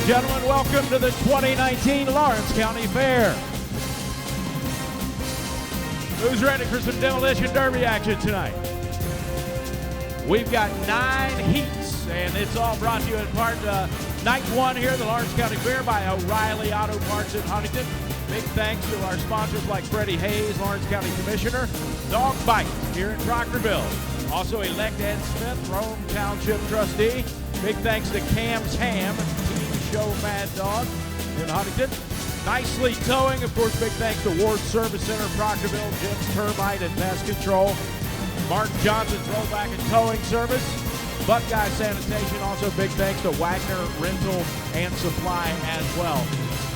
and gentlemen, welcome to the 2019 Lawrence County Fair. Who's ready for some Demolition Derby action tonight? We've got 9 heats, and it's all brought to you in part night 1 here at the Lawrence County Fair by O'Reilly Auto Parts in Huntington. Big thanks to our sponsors like Freddie Hayes, Lawrence County Commissioner, Dog Bite here in Proctorville. Also elect Ed Smith, Rome Township Trustee. Big thanks to Cam's Ham, Team Show Mad Dog in Huntington. Nicely Towing, of course, big thanks to Ward Service Center, Proctorville, Jim's Termite and Pest Control. Mark Johnson's Rollback and Towing Service. Buckeye Sanitation, also big thanks to Wagner Rental and Supply as well.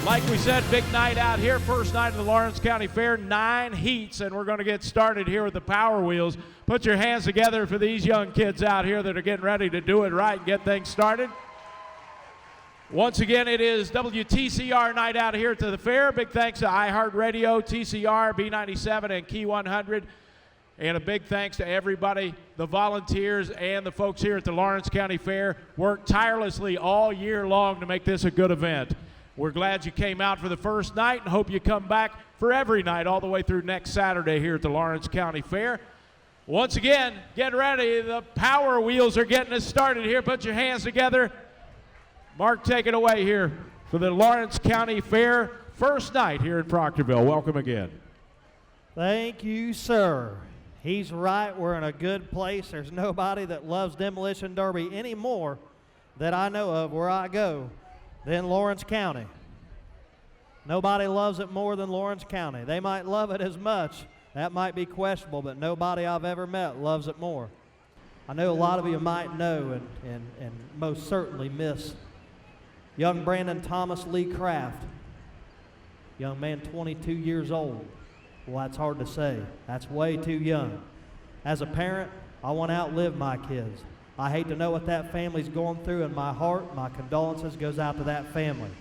Like we said, big night out here. First night of the Lawrence County Fair, 9 heats, and we're going to get started here with the Powerwheels. Put your hands together for these young kids out here that are getting ready to do it right and get things started. Once again, it is WTCR night out here to the fair. Big thanks to iHeartRadio, TCR, B97, and Key 100. And a big thanks to everybody, the volunteers and the folks here at the Lawrence County Fair. Worked tirelessly all year long to make this a good event. We're glad you came out for the first night and hope you come back for every night all the way through next Saturday here at the Lawrence County Fair. Once again, get ready. The Powerwheels are getting us started here. Put your hands together. Mark, take it away here for the Lawrence County Fair first night here in Proctorville. Welcome again. Thank you, sir. He's right. We're in a good place. There's nobody that loves Demolition Derby any more that I know of where I go than Lawrence County. Nobody loves it more than Lawrence County. They might love it as much. That might be questionable, but nobody I've ever met loves it more. I know a lot of you might know and most certainly miss young Brandon Thomas Lee Craft. Young man, 22 years old. Well, that's hard to say. That's way too young. As a parent, I want to outlive my kids. I hate to know what that family's going through, and my heart, my condolences goes out to that family.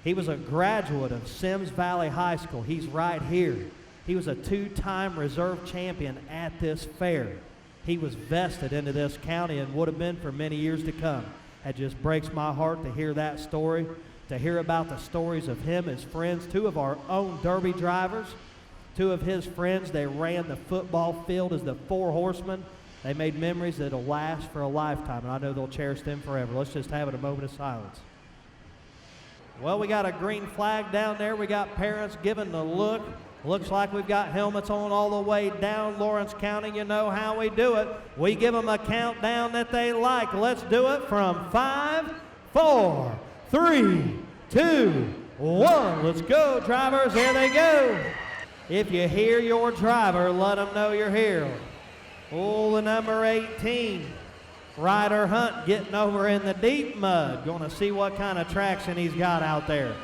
He was a graduate of Sims Valley High School. He's right here. He was a 2-time reserve champion at this fair. He was vested into this county and would have been for many years to come. It just breaks my heart to hear that story, to hear about the stories of him, his friends, 2 of our own Derby drivers. 2 of his friends, they ran the football field as the 4 horsemen. They made memories that'll last for a lifetime, and I know they'll cherish them forever. Let's just have it a moment of silence. Well, we got a green flag down there. We got parents giving the look. Looks like we've got helmets on all the way down Lawrence County. You know how we do it. We give them a countdown that they like. Let's do it from 5, 4, 3, 2, 1. Let's go, drivers. Here they go. If you hear your driver, let them know you're here. Oh, the number 18, Ryder Hunt, getting over in the deep mud. Going to see what kind of traction he's got out there.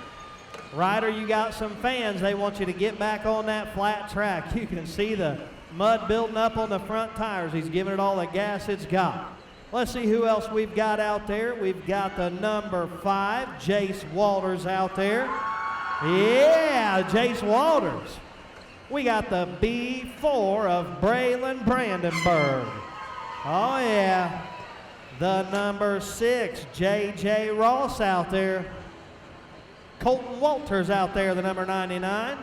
Ryder, you got some fans. They want you to get back on that flat track. You can see the mud building up on the front tires. He's giving it all the gas it's got. Let's see who else we've got out there. We've got the number 5, Jace Walters out there. Yeah, Jace Walters. We got the B4 of Braylon Brandenburg. Oh, yeah. The number 6, J.J. Ross out there. Colton Walters out there, the number 99.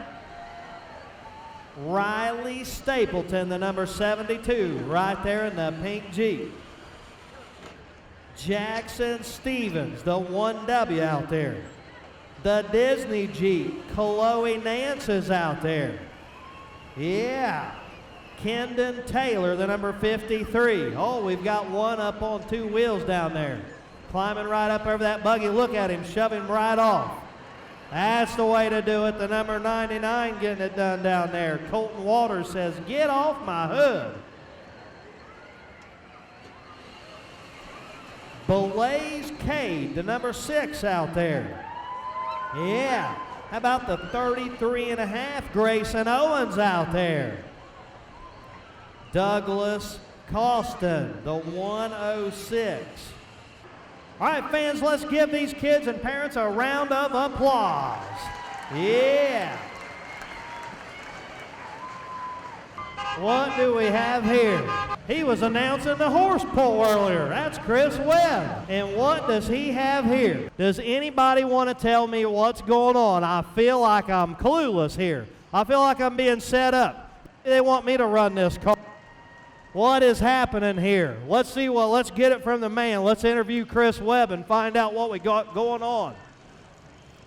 Riley Stapleton, the number 72, right there in the pink Jeep. Jackson Stevens, the 1W out there. The Disney Jeep, Chloe Nance is out there. Yeah, Kendon Taylor, the number 53. Oh, we've got one up on 2 wheels down there. Climbing right up over that buggy. Look at him, shove him right off. That's the way to do it. The number 99 getting it done down there. Colton Walters says, get off my hood. Blaze Cade, the number 6 out there. Yeah. How about the 33.5, Grayson Owens out there? Douglas Costin, the 106. All right, fans, let's give these kids and parents a round of applause. Yeah. What do we have here? He was announcing the horse pull earlier. That's Chris Webb. And what does he have here? Does anybody want to tell me what's going on? I feel like I'm clueless here. I feel like I'm being set up. They want me to run this car. What is happening here? Let's see. Well, let's get it from the man. Let's interview Chris Webb and find out what we got going on.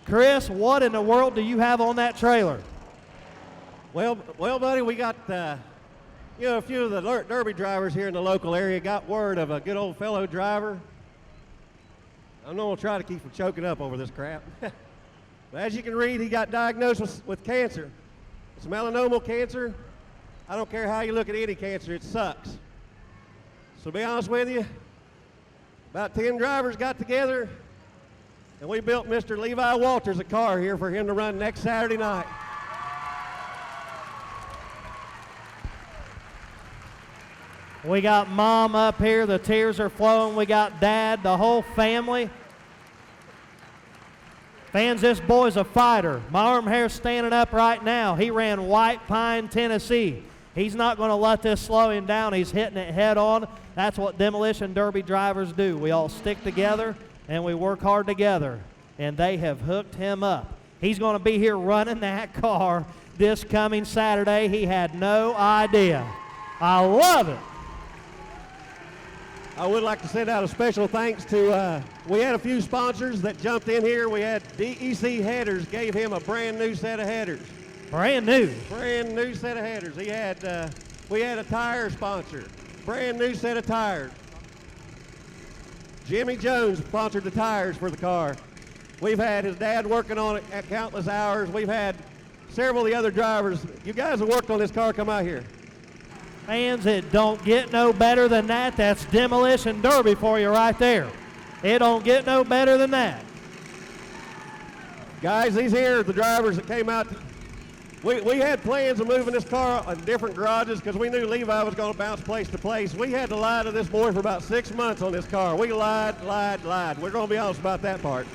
Chris, what in the world do you have on that trailer? Well, buddy, we got a few of the Derby drivers here in the local area got word of a good old fellow driver. I'm not going to try to keep from choking up over this crap. But as you can read, he got diagnosed with cancer. It's melanomal cancer. I don't care how you look at any cancer, it sucks. So to be honest with you, about 10 drivers got together and we built Mr. Levi Walters a car here for him to run next Saturday night. We got Mom up here, the tears are flowing. We got Dad, the whole family. Fans, this boy's a fighter. My arm hair's standing up right now. He ran White Pine, Tennessee. He's not going to let this slow him down. He's hitting it head on. That's what Demolition Derby drivers do. We all stick together and we work hard together. And they have hooked him up. He's going to be here running that car this coming Saturday. He had no idea. I love it. I would like to send out a special thanks to, we had a few sponsors that jumped in here. We had DEC Headers, gave him a brand new set of headers. Brand new. Brand new set of headers. He had, we had a tire sponsor, brand new set of tires. Jimmy Jones sponsored the tires for the car. We've had his dad working on it at countless hours. We've had several of the other drivers. You guys have worked on this car, come out here. Fans, it don't get no better than that. That's Demolition Derby for you right there. It don't get no better than that. Guys, these here are the drivers that came out. We had plans of moving this car in different garages because we knew Levi was going to bounce place to place. We had to lie to this boy for about 6 months on this car. We lied. We're going to be honest about that part.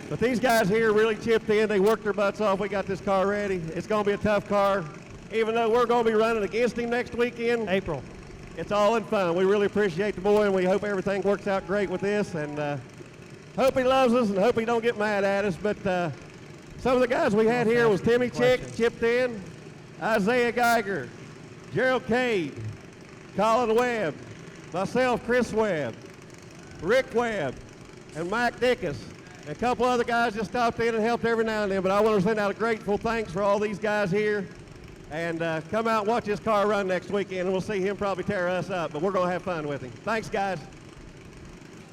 But these guys here really chipped in. They worked their butts off. We got this car ready. It's going to be a tough car. Even though we're going to be running against him next weekend. April. It's all in fun. We really appreciate the boy, and we hope everything works out great with this. And hope he loves us and hope he don't get mad at us. But some of the guys we had here was Timmy Chick, chipped in, Isaiah Geiger, Gerald Cade, Colin Webb, myself, Chris Webb, Rick Webb, and Mike Dickus. And a couple other guys just stopped in and helped every now and then. But I want to send out a grateful thanks for all these guys here. And come out and watch this car run next weekend, and we'll see him probably tear us up, but we're going to have fun with him. Thanks, guys.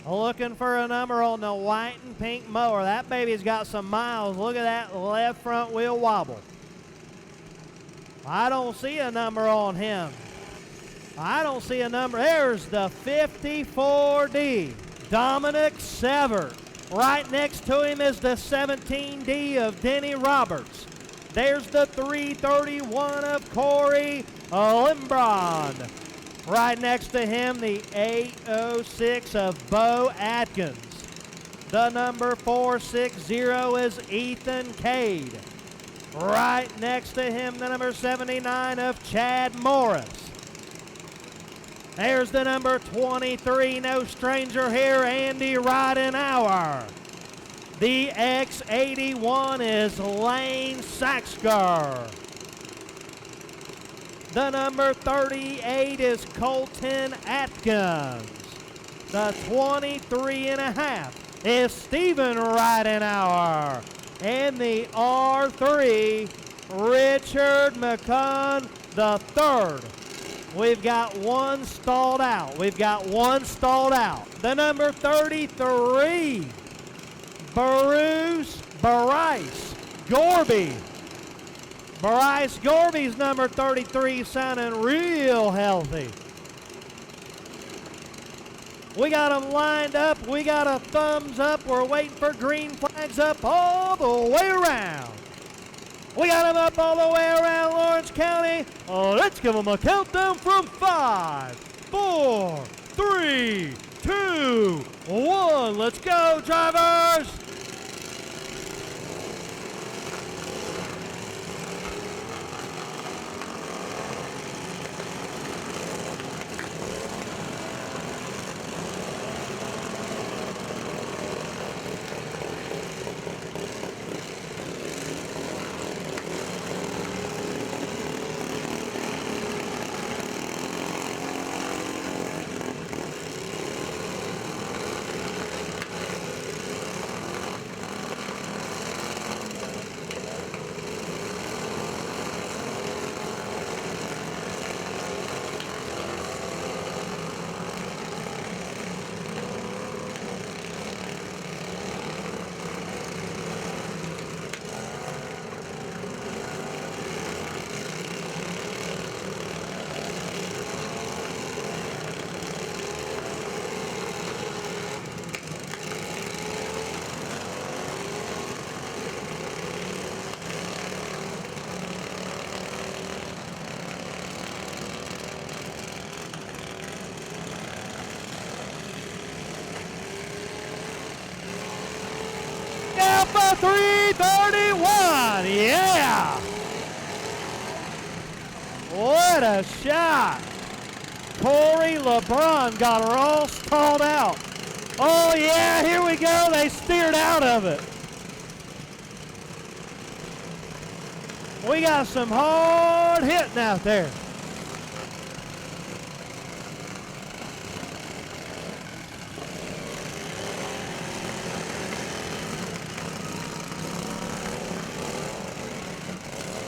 Looking for a number on the white and pink mower. That baby's got some miles. Look at that left front wheel wobble. I don't see a number on him. I don't see a number. There's the 54D, Dominic Sever. Right next to him is the 17D of Denny Roberts. There's the 331 of Corey Limbron. Right next to him, the 806 of Bo Atkins. The number 460 is Ethan Cade. Right next to him, the number 79 of Chad Morris. There's the number 23, no stranger here, Andy Ridenauer. The X81 is Lane Saxgar. The number 38 is Colton Atkins. The 23.5 is Stephen Ridenauer. And the R3, Richard McCunn III. We've got one stalled out. The number 33, Bryce Gorby. Bryce Gorby's number 33 sounding real healthy. We got them lined up. We got a thumbs up. We're waiting for green flags up all the way around. We got them up all the way around Lawrence County. Let's give them a countdown from 5, 4, 3, 2, 1. Let's go, drivers. 331. Yeah. What a shot. Corey LeBron got her all stalled out. Oh yeah, here we go. They steered out of it. We got some hard hitting out there.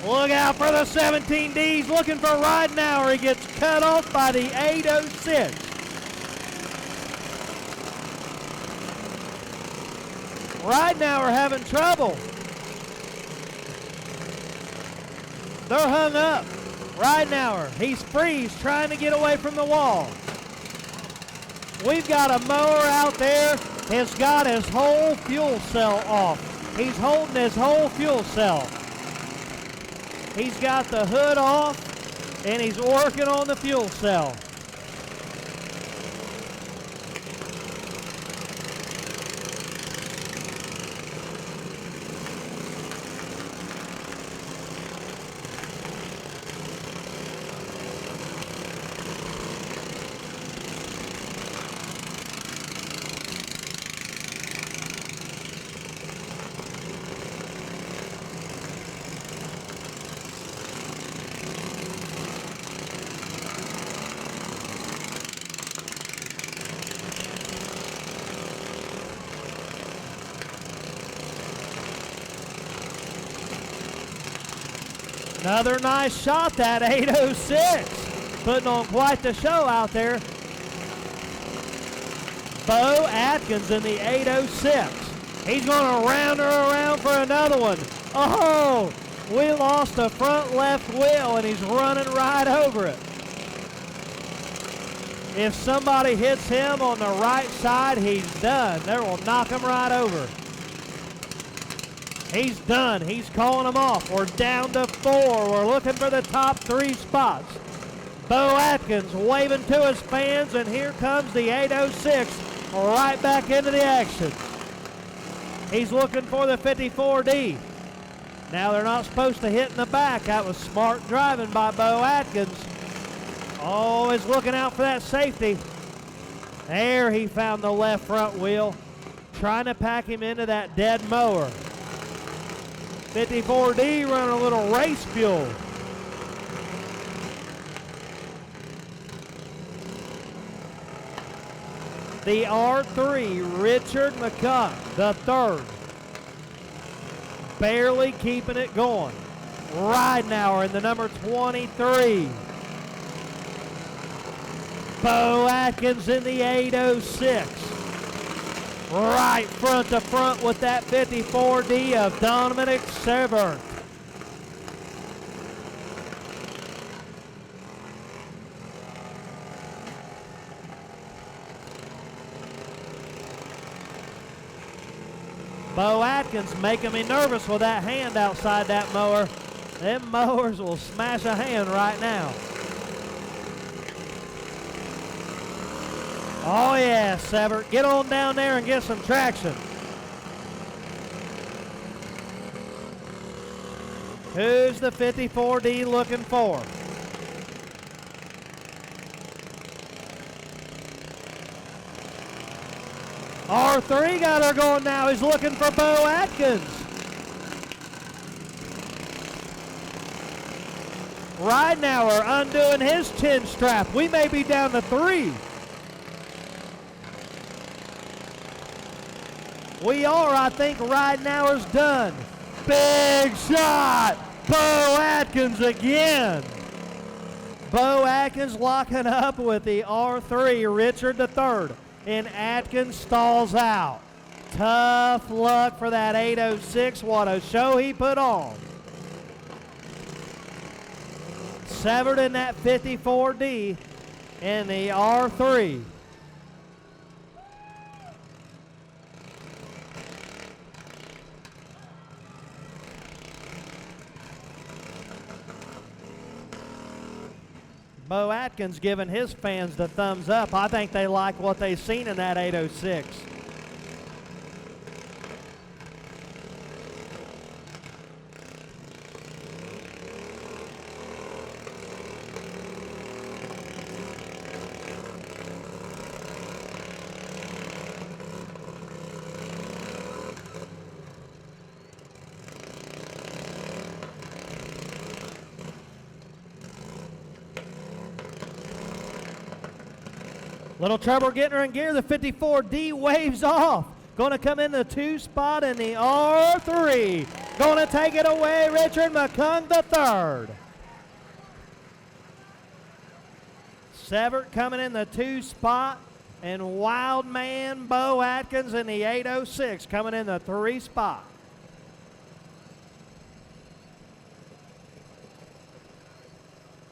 Look out for the 17Ds, looking for Ridenauer. He gets cut off by the 806. Ridenauer having trouble. They're hung up. Ridenauer, he's free. He's trying to get away from the wall. We've got a mower out there. Has got his whole fuel cell off. He's holding his whole fuel cell. He's got the hood off, and he's working on the fuel cell. Another nice shot, that 806. Putting on quite the show out there. Bo Atkins in the 806. He's going to round her around for another one. Oh, we lost the front left wheel, and he's running right over it. If somebody hits him on the right side, he's done. They will knock him right over. He's done. He's calling them off. We're down to 4. We're looking for the top 3 spots. Bo Atkins waving to his fans, and here comes the 806 right back into the action. He's looking for the 54D. Now they're not supposed to hit in the back. That was smart driving by Bo Atkins. Always looking out for that safety. There he found the left front wheel, trying to pack him into that dead mower. 54D running a little race fuel. The R3, Richard McCuck, the third. Barely keeping it going. Ridenauer in the number 23. Bo Atkins in the 806. Right front to front with that 54D of Dominic Severn. Bo Atkins making me nervous with that hand outside that mower. Them mowers will smash a hand right now. Oh yeah, Severt, get on down there and get some traction. Who's the 54D looking for? R3 got her going now. He's looking for Bo Atkins. Ridenauer undoing his chin strap. We may be down to 3. We are, I think Ridenauer's done. Big shot, Bo Atkins again. Bo Atkins locking up with the R3, Richard III, and Atkins stalls out. Tough luck for that 806, what a show he put on. Severed in that 54D in the R3. Bo Atkins giving his fans the thumbs up. I think they like what they've seen in that 806. Little trouble getting her in gear. The 54D waves off. Going to come in the 2 spot in the R3. Going to take it away, Richard McCung III. Severt coming in the 2 spot, and Wildman Bo Atkins in the 806 coming in the 3 spot.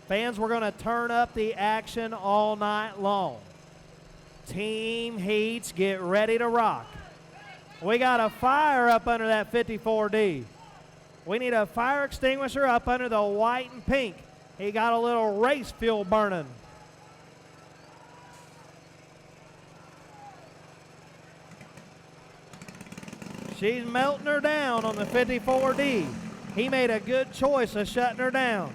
Fans, we're going to turn up the action all night long. Team heats, get ready to rock. We got a fire up under that 54D. We need a fire extinguisher up under the white and pink. He got a little race fuel burning. She's melting her down on the 54D. He made a good choice of shutting her down.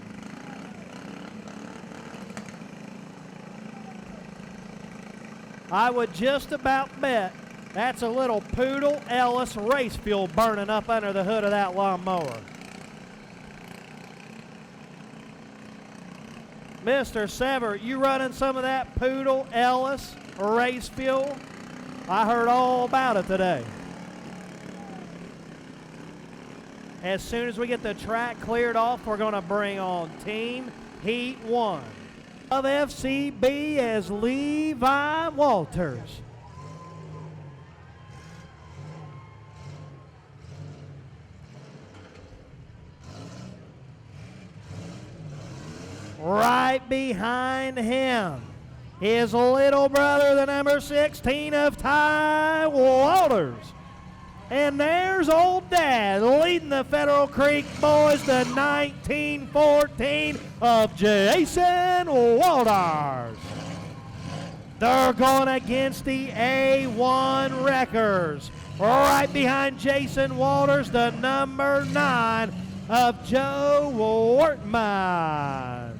I would just about bet that's a little Poodle Ellis race fuel burning up under the hood of that lawnmower. Mr. Severt, you running some of that Poodle Ellis race fuel? I heard all about it today. As soon as we get the track cleared off, we're going to bring on Team Heat 1 of FCB as Levi Walters. Right behind him, his little brother, the number 16 of Ty Walters. And there's old Dad leading the Federal Creek boys to 1914 of Jason Walters. They're going against the A1 Wreckers. Right behind Jason Walters, the number 9 of Joe Wortman.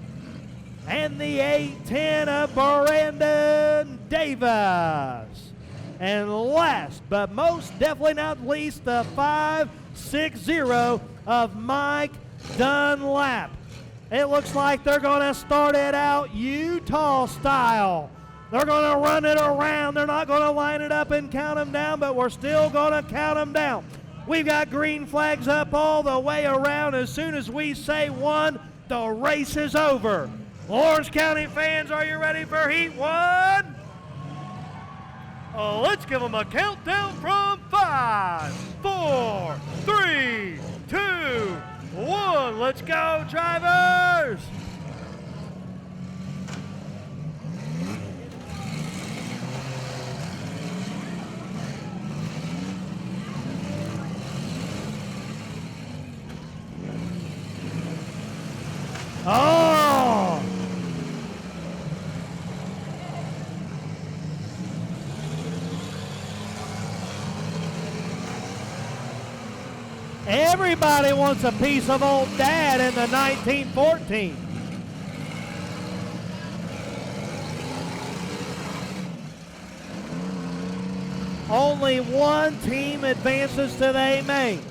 And the 810 of Brandon Davis. And last but most definitely not least, the 560 of Mike Dunlap. It looks like they're going to start it out Utah style. They're going to run it around. They're not going to line it up and count them down, but we're still going to count them down. We've got green flags up all the way around. As soon as we say 1, the race is over. Lawrence County fans, are you ready for Heat 1? Let's give them a countdown from 5, 4, 3, 2, 1. Let's go, drivers! Oh! Everybody wants a piece of old Dad in the 1914. Only one team advances to the A-main.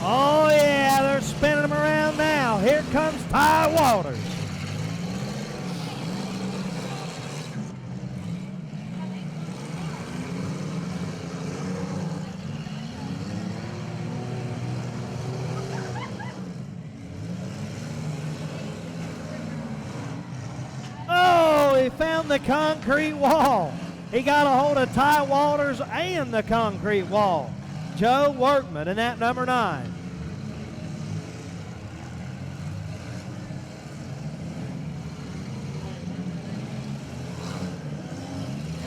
Oh yeah, they're spinning them around now. Here comes Ty Walters. Oh, he found the concrete wall. He got a hold of Ty Walters and the concrete wall. Joe Workman in that number 9.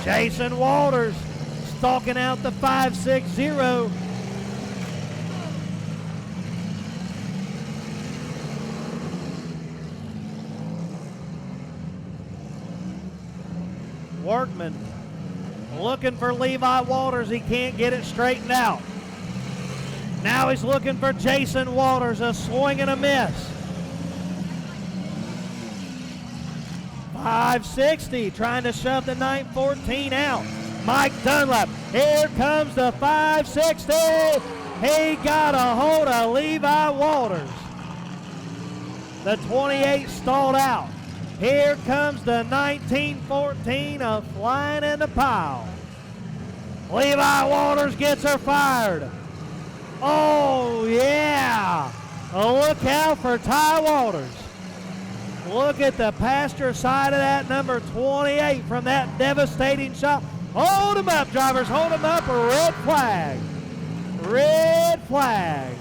Jason Walters stalking out the 560. Workman looking for Levi Walters. He can't get it straightened out. Now he's looking for Jason Walters, a swing and a miss. 560 trying to shove the 914 out. Mike Dunlap, here comes the 560. He got a hold of Levi Walters. The 28 stalled out. Here comes the 1914 flying in the pile. Levi Walters gets her fired. Oh, yeah. Look out for Ty Walters. Look at the pasture side of that number 28 from that devastating shot. Hold him up, drivers. Hold him up. Red flag. Red flag.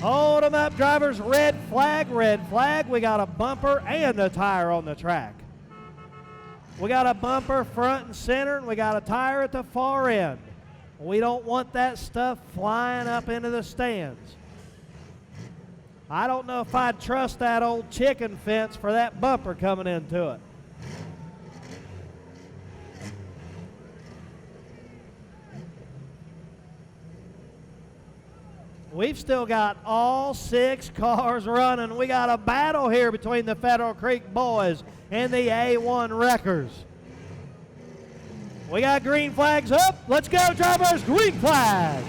Hold them up, drivers. Red flag, red flag. We got a bumper and a tire on the track. We got a bumper front and center, and we got a tire at the far end. We don't want that stuff flying up into the stands. I don't know if I'd trust that old chicken fence for that bumper coming into it. We've still got all 6 cars running. We got a battle here between the Federal Creek boys and the A1 Wreckers. We got green flags up. Let's go, drivers. Green flag.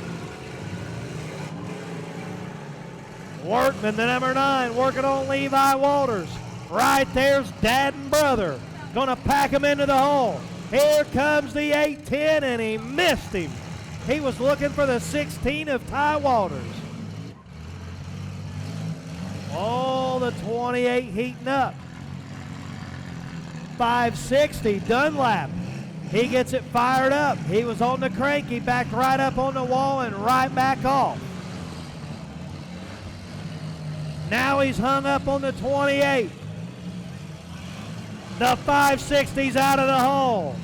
Workman, the number 9, working on Levi Walters. Right there's dad and brother. Gonna pack him into the hole. Here comes the 810, and he missed him. He was looking for the 16 of Ty Walters. Oh, the 28 heating up. 560, Dunlap. He gets it fired up. He was on the crank. He backed right up on the wall and right back off. Now he's hung up on the 28. The 560's out of the hole.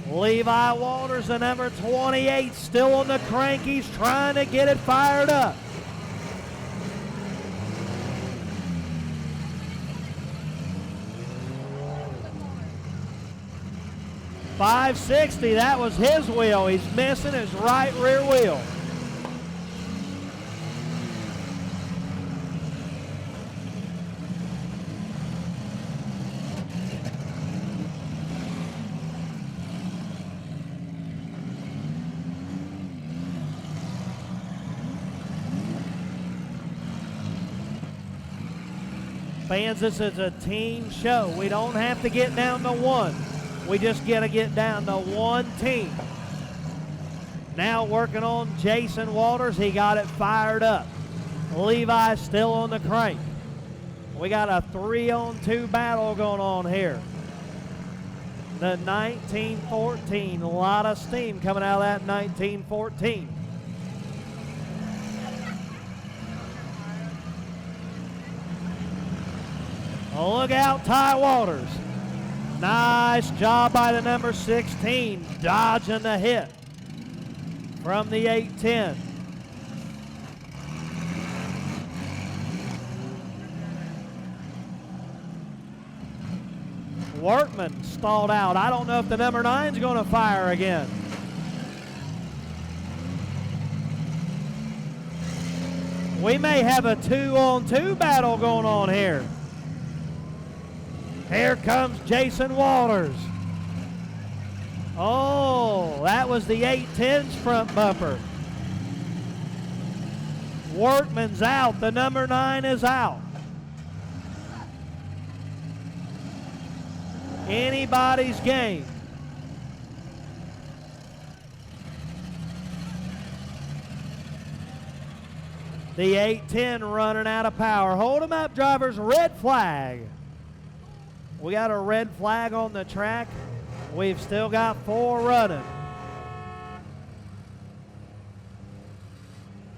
Levi Walters, the number 28, still on the crank. He's trying to get it fired up. .560, that was his wheel. He's missing his right rear wheel. Fans, this is a team show. We don't have to get down to 1. We just got to get down to 1 team. Now working on Jason Walters. He got it fired up. Levi still on the crank. We got a 3-on-2 battle going on here. The 1914, a lot of steam coming out of that 1914. Look out, Ty Walters. Nice job by the number 16, dodging the hit from the 810. Workman stalled out. I don't know if the number 9's going to fire again. We may have a 2-on-2 battle going on here. Here comes Jason Walters. Oh, that was the 810's front bumper. Workman's out. The number 9 is out. Anybody's game. The 810 running out of power. Hold them up, drivers. Red flag. We got a red flag on the track. We've still got 4 running.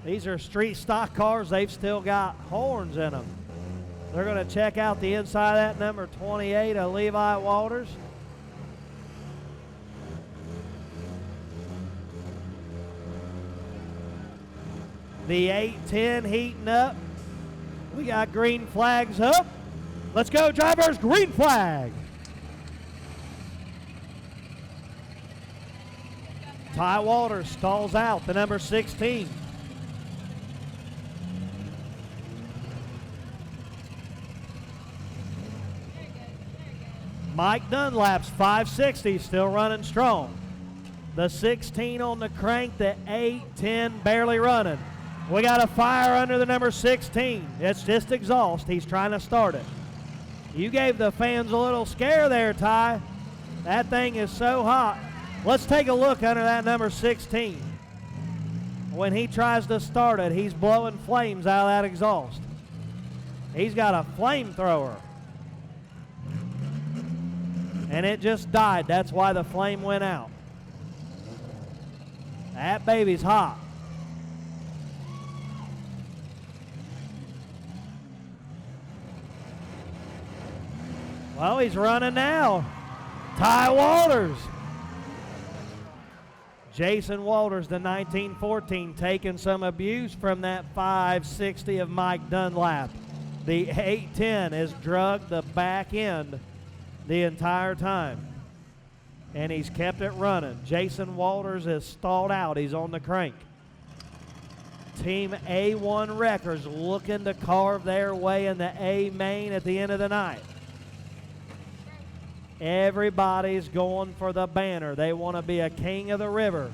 These are street stock cars. They've still got horns in them. They're going to check out the inside of that number 28 of Levi Walters. The 8-10 heating up. We got green flags up. Let's go, drivers, green flag. Ty Walters stalls out, the number 16. Mike Dunlap's 560, still running strong. The 16 on the crank, the 8-10 barely running. We got a fire under the number 16. It's just exhaust. He's trying to start it. You gave the fans a little scare there, Ty. That thing is so hot. Let's take a look under that number 16. When he tries to start it, he's blowing flames out of that exhaust. He's got a flamethrower. And it just died. That's why the flame went out. That baby's hot. Well, he's running now. Ty Walters. Jason Walters, the 1914, taking some abuse from that 560 of Mike Dunlap. The 810 has drugged the back end the entire time, and he's kept it running. Jason Walters is stalled out. He's on the crank. Team A1 Wreckers looking to carve their way in the A main at the end of the night. Everybody's going for the banner. They want to be a king of the river.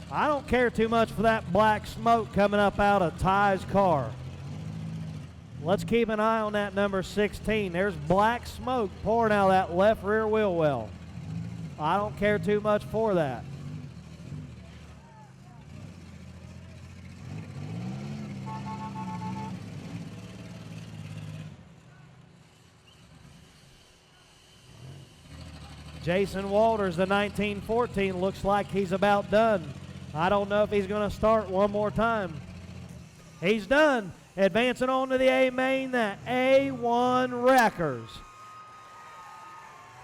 I don't care too much for that black smoke coming up out of Ty's car. Let's keep an eye on that number 16. There's black smoke pouring out of that left rear wheel well. I don't care too much for that. Jason Walters, the 1914, looks like he's about done. I don't know if he's going to start one more time. He's done. Advancing on to the A main, the A1 Wreckers.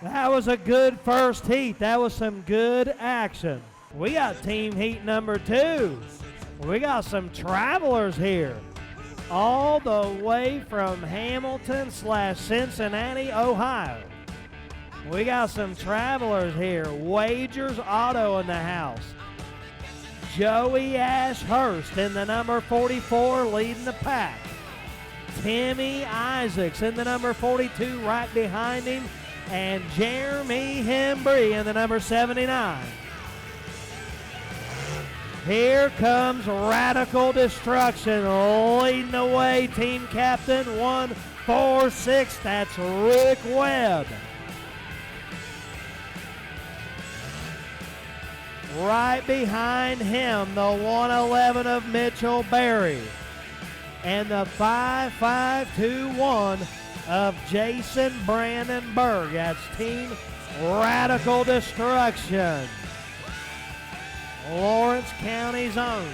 That was a good first heat. That was some good action. We got team heat number 2. We got some travelers here. All the way from Hamilton/Cincinnati, Ohio. We got some travelers here. Wagers Auto in the house. Joey Ashurst in the number 44 leading the pack. Timmy Isaacs in the number 42 right behind him. And Jeremy Hembry in the number 79. Here comes Radical Destruction leading the way. Team captain 146. That's Rick Webb. Right behind him, the 111 of Mitchell Berry. And the 5521 of Jason Brandenburg. That's Team Radical Destruction. Lawrence County's own.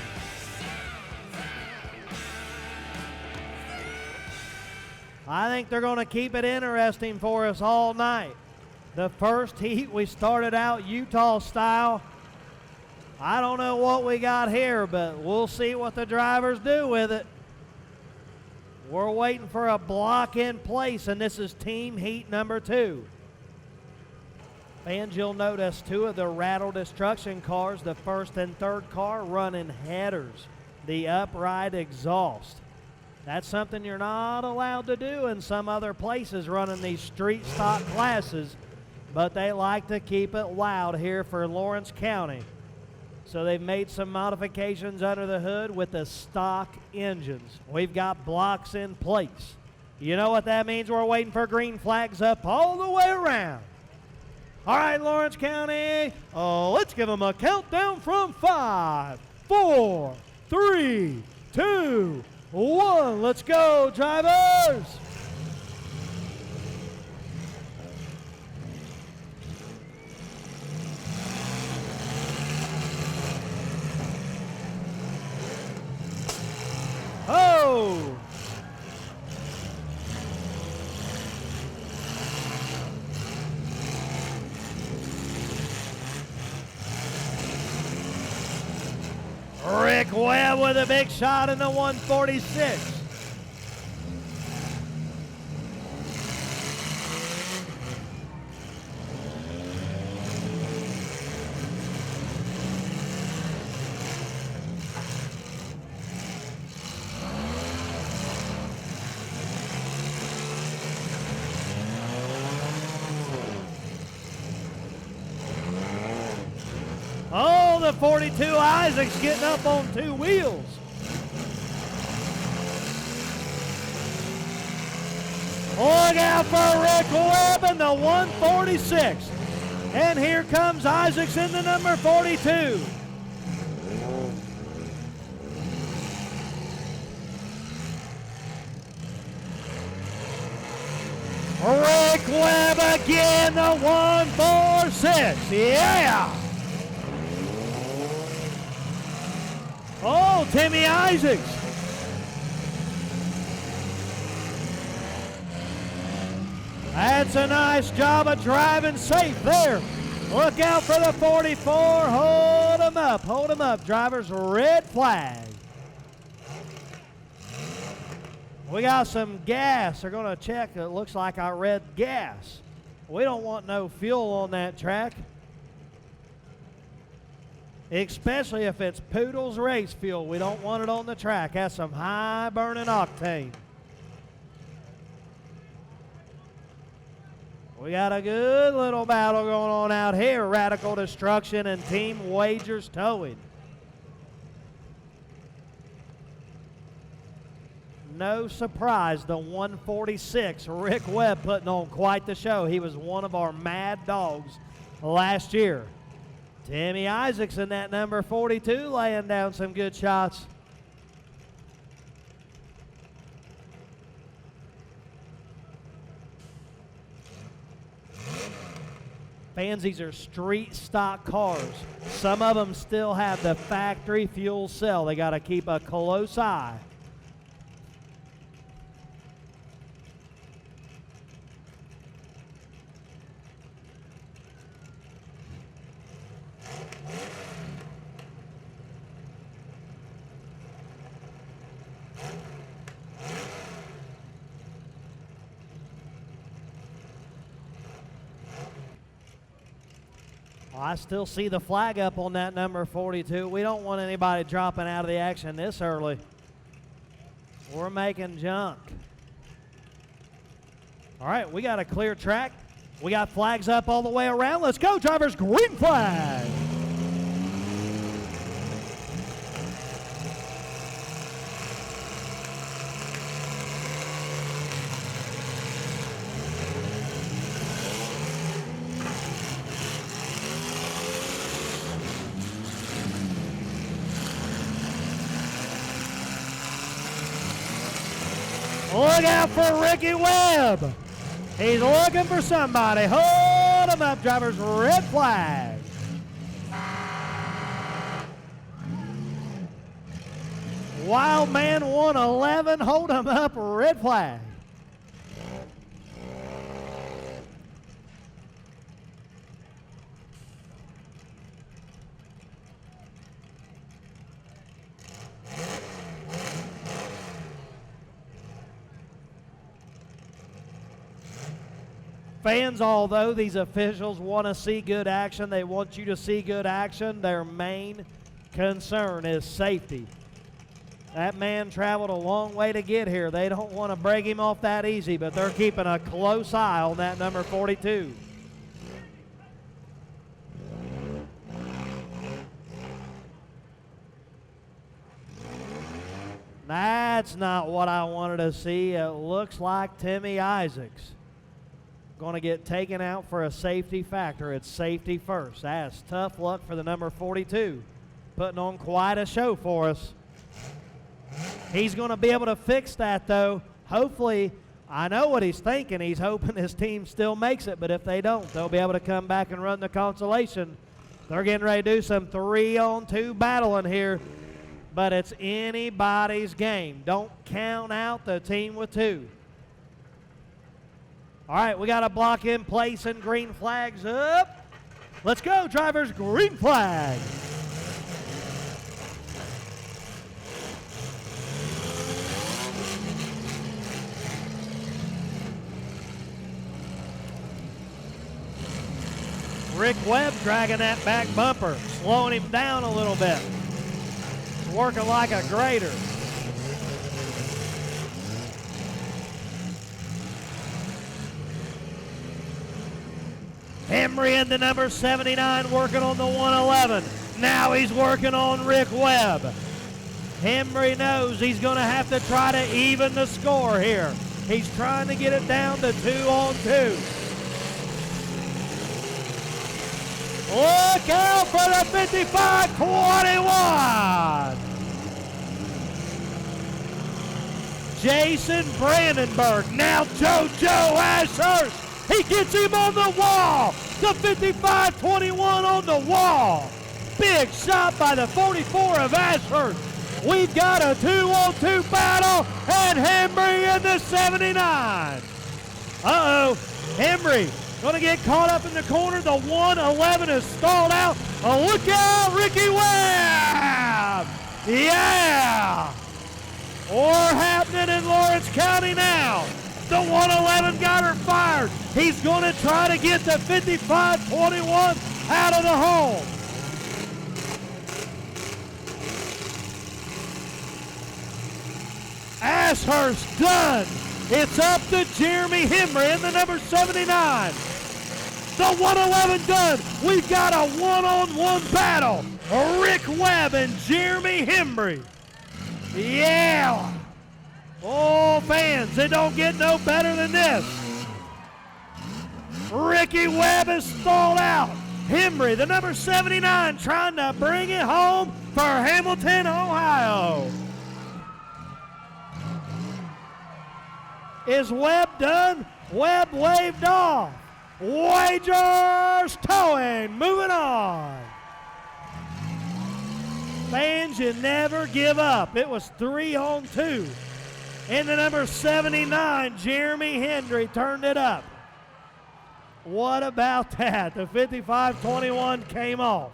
I think they're going to keep it interesting for us all night. The first heat, we started out Utah style. I don't know what we got here, but we'll see what the drivers do with it. We're waiting for a block in place, and this is team heat number 2. Fans, you'll notice 2 of the Rattle Destruction cars, the first and third car, running headers, the upright exhaust. That's something you're not allowed to do in some other places running these street stock classes, but they like to keep it loud here for Lawrence County. So they've made some modifications under the hood with the stock engines. We've got blocks in place. You know what that means? We're waiting for green flags up all the way around. All right, Lawrence County, let's give them a countdown from 5, 4, 3, 2, 1. Let's go, drivers. Rick Webb with a big shot in the 146. Oh, the 42 Isaac's getting up on two wheels. Look out for Rick Webb in the 146. And here comes Isaacs in the number 42. Rick Webb again, the 146. Yeah! Oh, Timmy Isaacs. That's a nice job of driving safe there. Look out for the 44. Hold him up. Hold him up. Driver's red flag. We got some gas. They're going to check. It looks like I read gas. We don't want no fuel on that track. Especially if it's Poodle's race fuel. We don't want it on the track. That's some high burning octane. We got a good little battle going on out here. Radical Destruction and Team Wagers Towing. No surprise, the 146, Rick Webb putting on quite the show. He was one of our mad dogs last year. Timmy Isaacs in that number 42 laying down some good shots. Fans, these are street stock cars. Some of them still have the factory fuel cell. They got to keep a close eye. I still see the flag up on that number 42. We don't want anybody dropping out of the action this early. We're making junk. All right, we got a clear track. We got flags up all the way around. Let's go, drivers. Green flag. Look out for Ricky Webb. He's looking for somebody. Hold him up, drivers. Red flag. Wild Man 111. Hold him up. Red flag. Fans, although these officials want to see good action, they want you to see good action, their main concern is safety. That man traveled a long way to get here. They don't want to break him off that easy, but they're keeping a close eye on that number 42. That's not what I wanted to see. It looks like Timmy Isaacs going to get taken out for a safety factor. It's safety first. That's tough luck for the number 42. Putting on quite a show for us. He's going to be able to fix that, though. Hopefully, I know what he's thinking. He's hoping his team still makes it, but if they don't, they'll be able to come back and run the Consolation. They're getting ready to do some 3-on-2 battling here, but it's anybody's game. Don't count out the team with two. All right, we got a block in place and green flags up. Let's go, drivers, green flag. Rick Webb dragging that back bumper, slowing him down a little bit. It's working like a grader. Henry in the number 79 working on the 111. Now he's working on Rick Webb. Henry knows he's going to have to try to even the score here. He's trying to get it down to 2-on-2. Look out for the 55-21. Jason Brandenburg, now JoJo Ashurst. He gets him on the wall. The 55-21 on the wall. Big shot by the 44 of Ashurst. We've got a 2-on-2 battle, and Henry in the 79. Uh-oh, Henry going to get caught up in the corner. The 111 is stalled out. Oh, look out, Ricky Webb. Yeah. More happening in Lawrence County now. The 111 got her fired. He's going to try to get the 55-21 out of the home. Ashurst done. It's up to Jeremy Henry in the number 79. The 111 done. We've got a one-on-one battle. Rick Webb and Jeremy Henry. Yeah. Oh, fans, it don't get no better than this. Ricky Webb is stalled out. Henry, the number 79, trying to bring it home for Hamilton, Ohio. Is Webb done? Webb waved off. Wagers towing, moving on. Fans, you never give up. It was 3-on-2. In the number 79, Jeremy Henry turned it up. What about that? The 55-21 came off.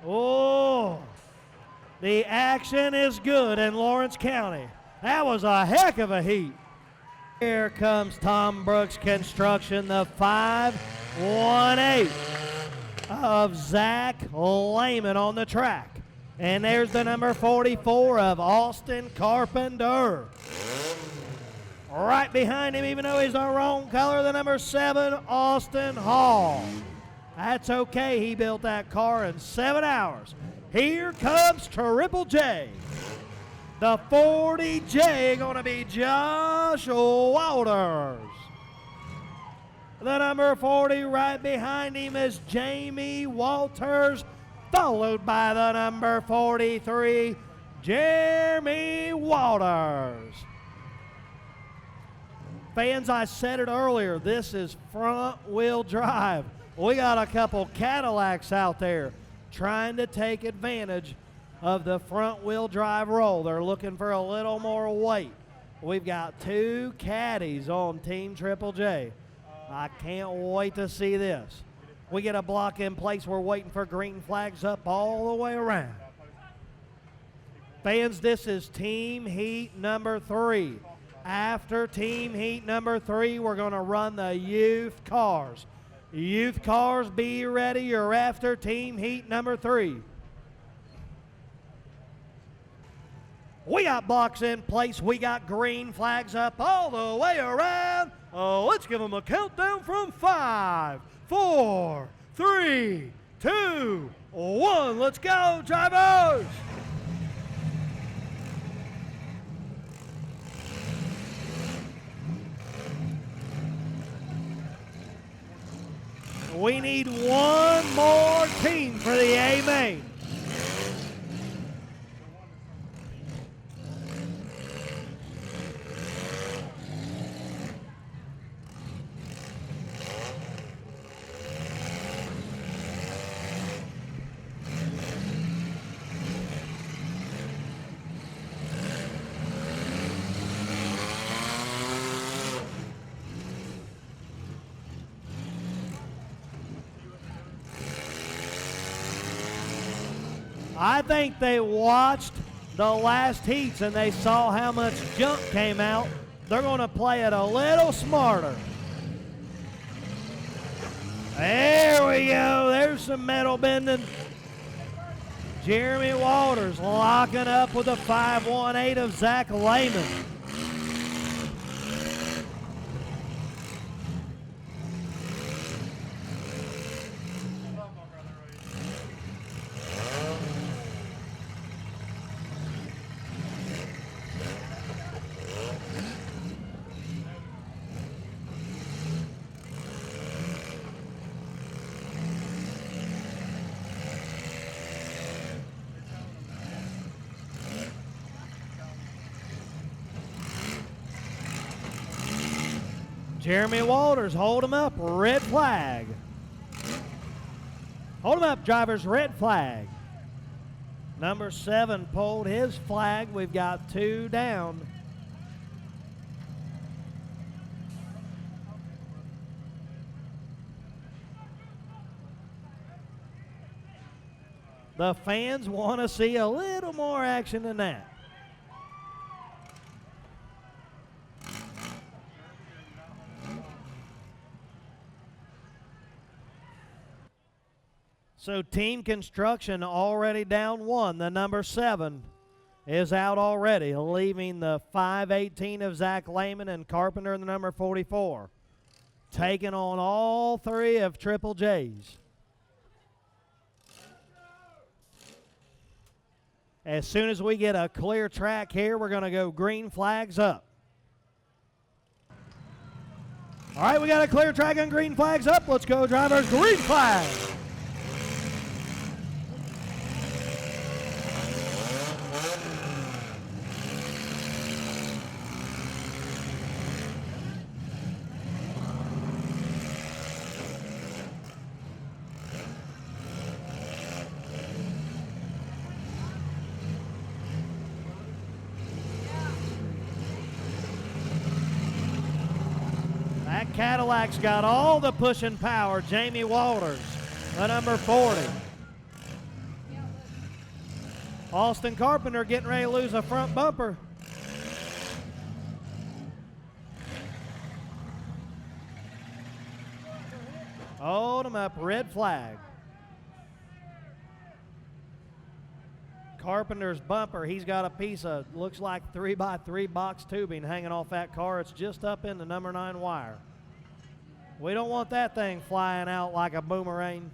Oh, the action is good in Lawrence County. That was a heck of a heat. Here comes Tom Brooks Construction, the 518 of Zach Lehman on the track. And there's the number 44 of Austin Carpenter. Right behind him, even though he's the wrong color, the number 7, Austin Hall. That's okay, he built that car in 7 hours. Here comes Triple J. The 40J gonna be Josh Walters. The number 40 right behind him is Jamie Walters, followed by the number 43, Jeremy Waters. Fans, I said it earlier, this is front-wheel drive. We got a couple Cadillacs out there trying to take advantage of the front-wheel drive roll. They're looking for a little more weight. We've got 2 caddies on Team Triple J. I can't wait to see this. We get a block in place. We're waiting for green flags up all the way around. Fans, this is Team Heat number 3. After Team Heat number 3, we're going to run the youth cars. Youth cars, be ready. You're after Team Heat number 3. We got blocks in place. We got green flags up all the way around. Oh, let's give them a countdown from 5, 4, 3, 2, 1. Let's go, drivers. We need one more team for the A main. I think they watched the last heats and they saw how much junk came out. They're going to play it a little smarter. There we go. There's some metal bending. Jeremy Walters locking up with a 518 of Zach Lehman. Jeremy Walters, hold him up, red flag. Hold him up, drivers, red flag. Number 7 pulled his flag. We've got 2 down. The fans want to see a little more action than that. So Team Construction already down 1. The number 7 is out already, leaving the 518 of Zach Lehman and Carpenter in the number 44. Taking on all 3 of Triple J's. As soon as we get a clear track here, we're going to go green flags up. All right, we got a clear track and green flags up. Let's go, drivers, green flag. That Cadillac's got all the pushing power. Jamie Walters, the number 40. Austin Carpenter getting ready to lose a front bumper. Hold him up, red flag. Carpenter's bumper, he's got a piece of, looks like 3x3 box tubing hanging off that car. It's just up in the number 9 wire. We don't want that thing flying out like a boomerang.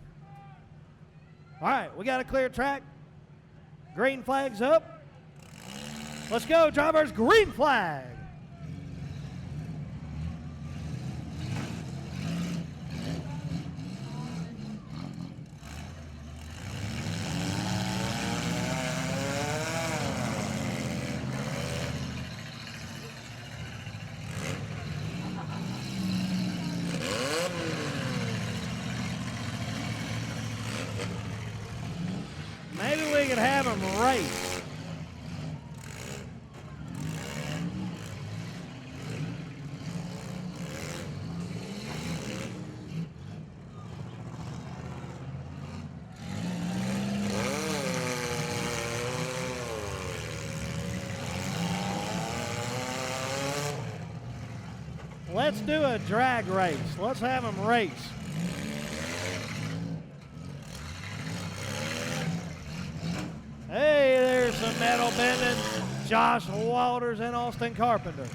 All right, we got a clear track. Green flag's up. Let's go, drivers, green flag. Maybe we could have them race. Let's do a drag race. Let's have them race. Hey, there's some metal bending. Josh Walters and Austin Carpenter.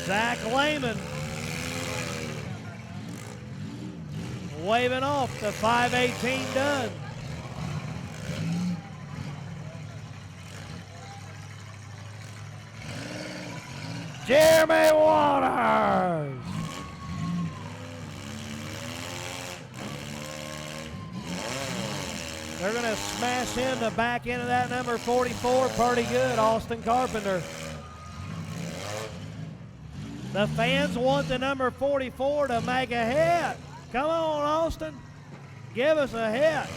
Zach Lehman waving off the 518 done. Jeremy Waters. They're going to smash in the back end of that number 44 pretty good, Austin Carpenter. The fans want the number 44 to make a hit. Come on, Austin. Give us a hit.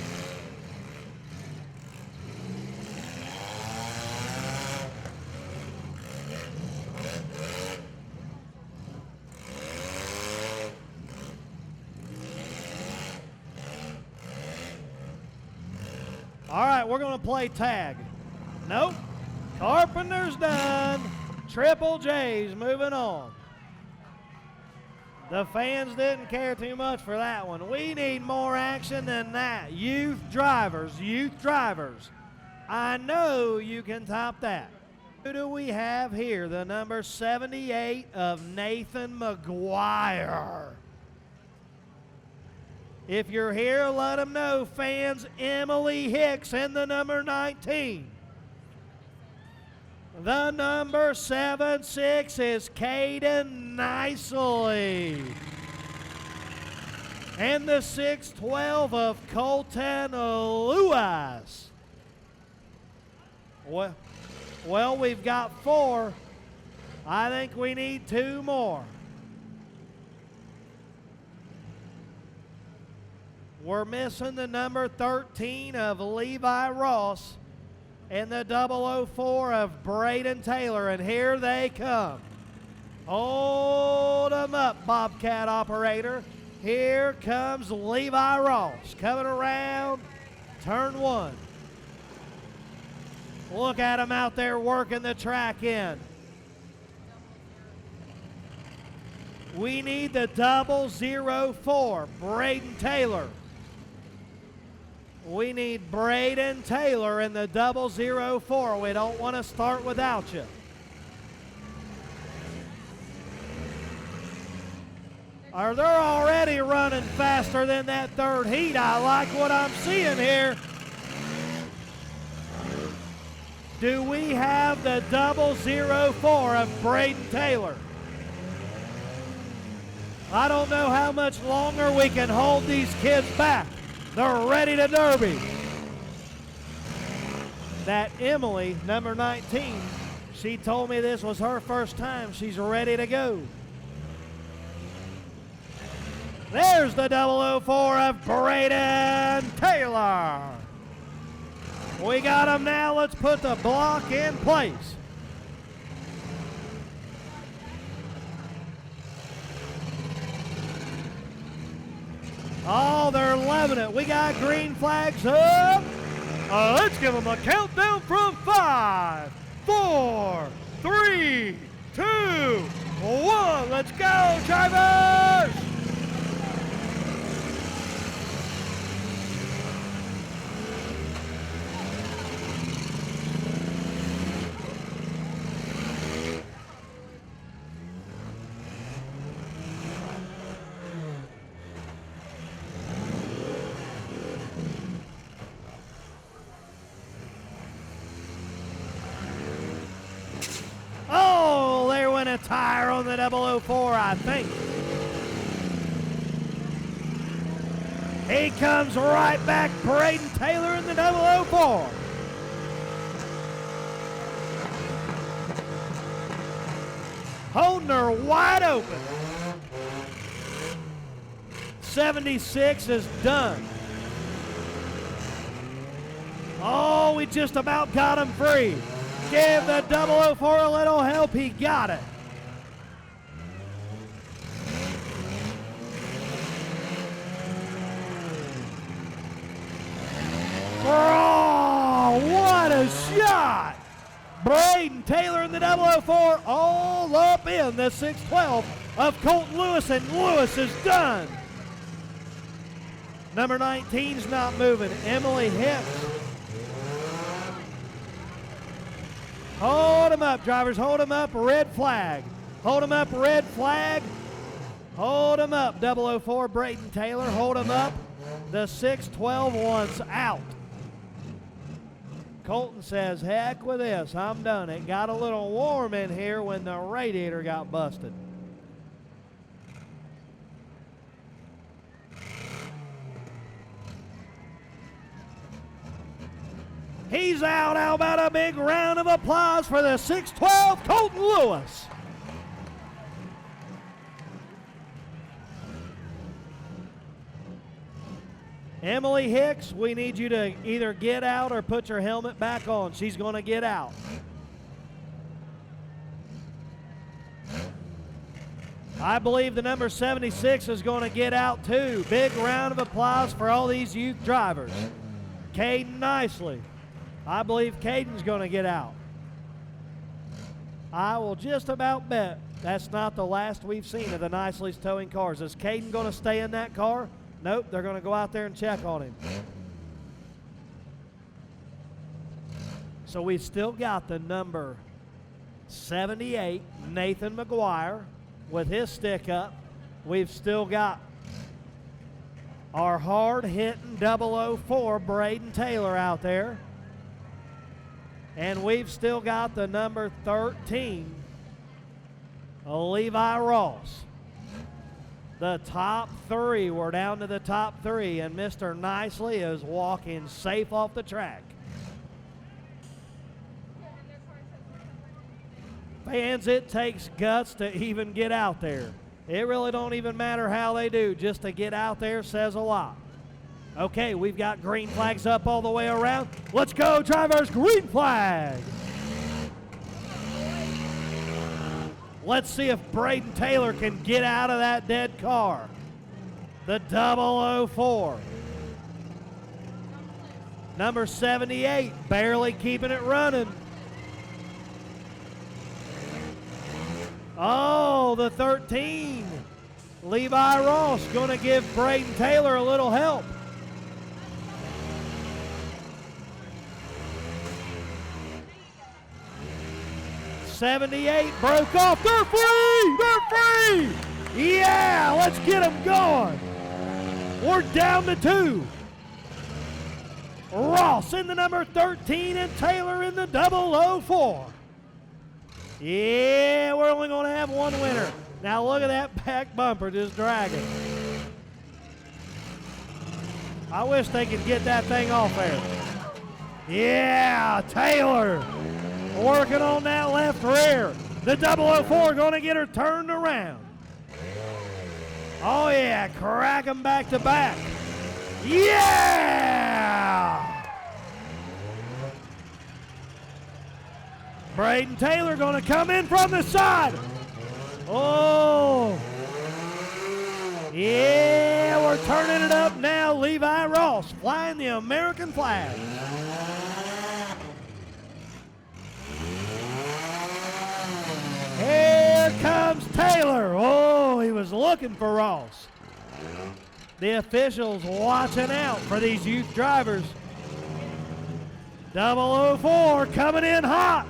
All right, we're going to play tag. Nope. Carpenter's done. Triple J's moving on. The fans didn't care too much for that one. We need more action than that. Youth drivers. I know you can top that. Who do we have here? The number 78 of Nathan McGuire. If you're here, let them know, fans. Emily Hicks in the number 19. The number 7-6 is Caden Nicely. And the 6-12 of Colton Lewis. Well, we've got 4. I think we need 2 more. We're missing the number 13 of Levi Ross and the 004 of Braden Taylor, and here they come. Hold them up, Bobcat operator. Here comes Levi Ross coming around turn 1. Look at him out there working the track in. We need the 004, Braden Taylor. We need Braden Taylor in the 004. We don't want to start without you. They're already running faster than that third heat. I like what I'm seeing here. Do we have the 004 of Braden Taylor? I don't know how much longer we can hold these kids back. They're ready to derby. That Emily, number 19, she told me this was her first time. She's ready to go. There's the 004 of Braden Taylor. We got him now. Let's put the block in place. Oh, they're loving it. We got green flags up. Let's give them a countdown from 5, 4, 3, 2, 1. Let's go, drivers! A tire on the 004, I think. He comes right back, Braden Taylor in the 004. Holding her wide open. 76 is done. Oh, we just about got him free. Give the 004 a little help, he got it. Oh, what a shot! Braden Taylor in the 004 all up in the 612 of Colton Lewis, and Lewis is done. Number 19's not moving. Emily Hicks. Hold him up, drivers. Hold him up. Red flag. Hold him up. Red flag. Hold him up. 004 Braden Taylor. Hold him up. The 612 one's out. Colton says, heck with this. I'm done. It got a little warm in here when the radiator got busted. He's out. How about a big round of applause for the 612 Colton Lewis? Emily Hicks, we need you to either get out or put your helmet back on. She's going to get out. I believe the number 76 is going to get out too. Big round of applause for all these youth drivers. Caden Nicely. I believe Caden's going to get out. I will just about bet that's not the last we've seen of the Nicely's towing cars. Is Caden going to stay in that car? Nope, they're going to go out there and check on him. So we've still got the number 78, Nathan McGuire, with his stick up. We've still got our hard-hitting 004, Braden Taylor, out there. And we've still got the number 13, Levi Ross. The top three, we're down to the top three, and Mr. Nicely is walking safe off the track. Fans, it takes guts to even get out there. It really don't even matter how they do. Just to get out there says a lot. Okay, we've got green flags up all the way around. Let's go, drivers, green flag. Let's see if Braden Taylor can get out of that dead car. The 004. Number 78, barely keeping it running. Oh, the 13. Levi Ross going to give Braden Taylor a little help. '78 broke off. They're free! They're free! Yeah, let's get them going. We're down to 2. Ross in the number 13 and Taylor in the 004. Yeah, we're only going to have one winner. Now look at that back bumper just dragging. I wish they could get that thing off there. Yeah, Taylor working on that left rear. The 004 going to get her turned around. Oh yeah, crack them back to back. Yeah! Braden Taylor going to come in from the side. Oh. Yeah, we're turning it up now. Levi Ross flying the American flag. Here comes Taylor. Oh, he was looking for Ross. The officials watching out for these youth drivers. 004 coming in hot.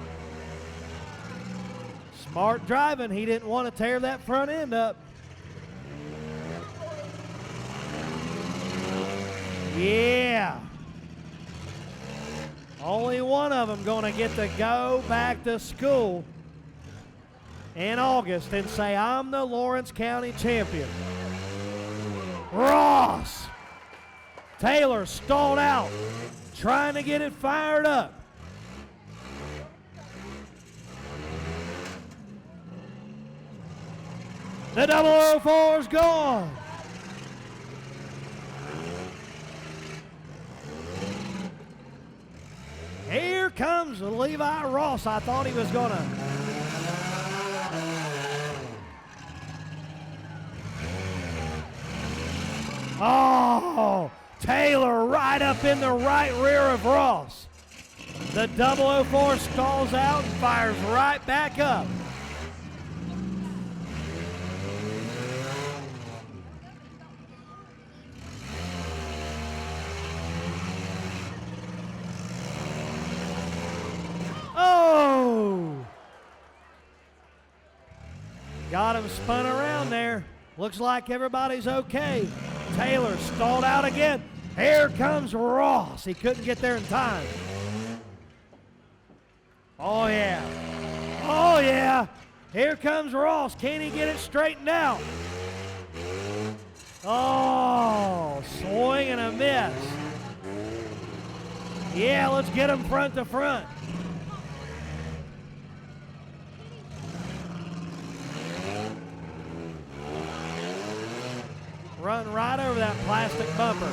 Smart driving. He didn't want to tear that front end up. Yeah. Only one of them going to get to go back to school in August and say, I'm the Lawrence County champion. Ross. Taylor stalled out, trying to get it fired up. The 004's gone. Here comes Levi Ross. I thought he was going to. Oh, Taylor right up in the right rear of Ross. The 004 stalls out and fires right back up. Oh! Got him spun around there. Looks like everybody's okay. Taylor stalled out again. Here comes Ross. He couldn't get there in time. Oh, yeah. Oh, yeah. Here comes Ross. Can he get it straightened out? Oh, swing and a miss. Yeah, let's get him front to front. Run right over that plastic bumper.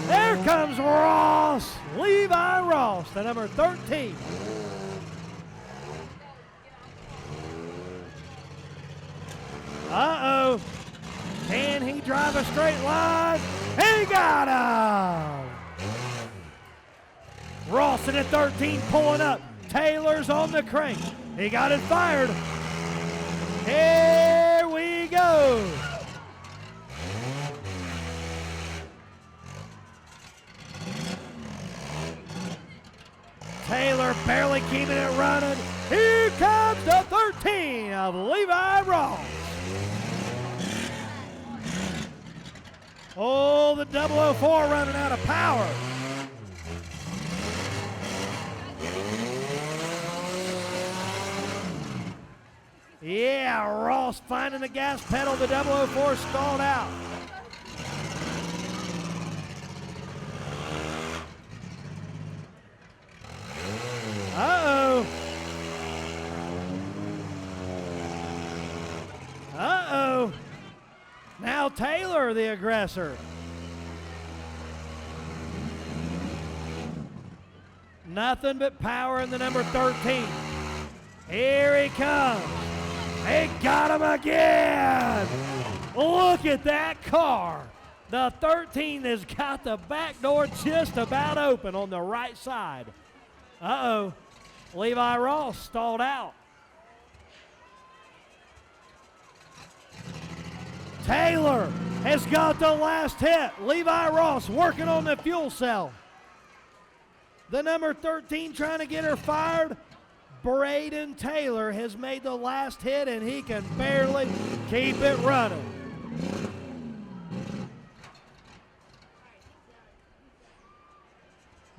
There comes Ross, Levi Ross, the number 13. drive a straight line. He got him. Rawson at 13 pulling up. Taylor's on the crank. He got it fired. Here we go. Taylor barely keeping it running. Here comes the 13 of Levi Ross. Oh, the 004 running out of power. Yeah, Ross finding the gas pedal. The 004 stalled out. Uh-oh. Uh-oh. Now Taylor, the aggressor. Nothing but power in the number 13. Here he comes. He got him again. Look at that car. The 13 has got the back door just about open on the right side. Uh-oh. Levi Ross stalled out. Taylor has got the last hit. Levi Ross working on the fuel cell. The number 13 trying to get her fired. Braden Taylor has made the last hit, and he can barely keep it running.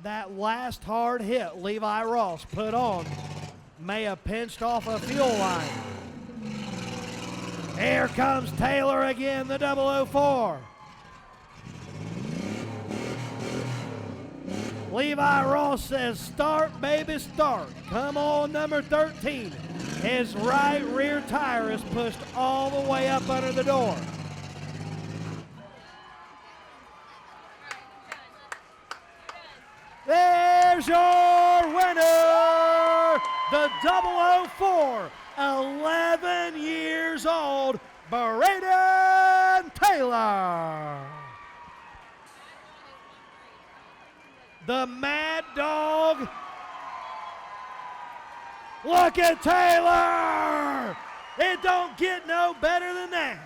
That last hard hit Levi Ross put on may have pinched off a fuel line. Here comes Taylor again, the 004. Levi Ross says, start, baby, start. Come on, number 13. His right rear tire is pushed all the way up under the door. There's your winner, the 004, 11 years old, Braden Taylor. The Mad Dog. Look at Taylor. It don't get no better than that.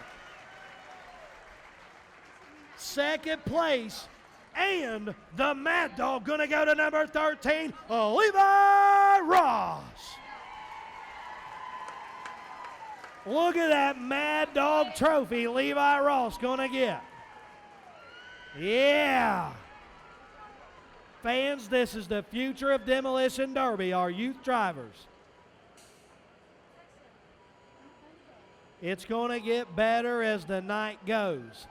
Second place, and the Mad Dog gonna go to number 13, Levi Ross. Look at that Mad Dog trophy Levi Ross gonna get. Yeah. Fans, this is the future of Demolition Derby, our youth drivers. It's going to get better as the night goes.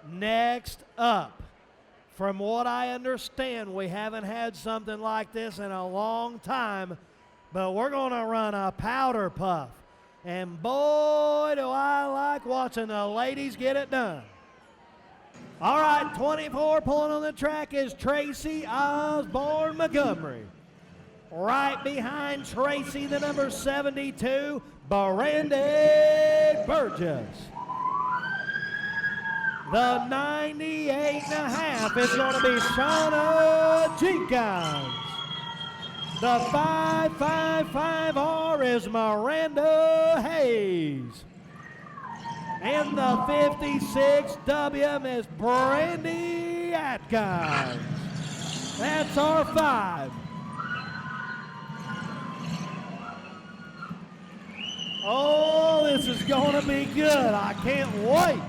Next up, from what I understand, we haven't had something like this in a long time, but we're going to run a powder puff. And boy, do I like watching the ladies get it done. All right, 24 pulling on the track is Tracy Osborne Montgomery. Right behind Tracy, the number 72, Brandy Burgess. The 98.5 is going to be Shauna Jenkins. The 555R is Miranda Hayes. And the 56WM is Brandy Atkins. That's our 5. Oh, this is going to be good. I can't wait.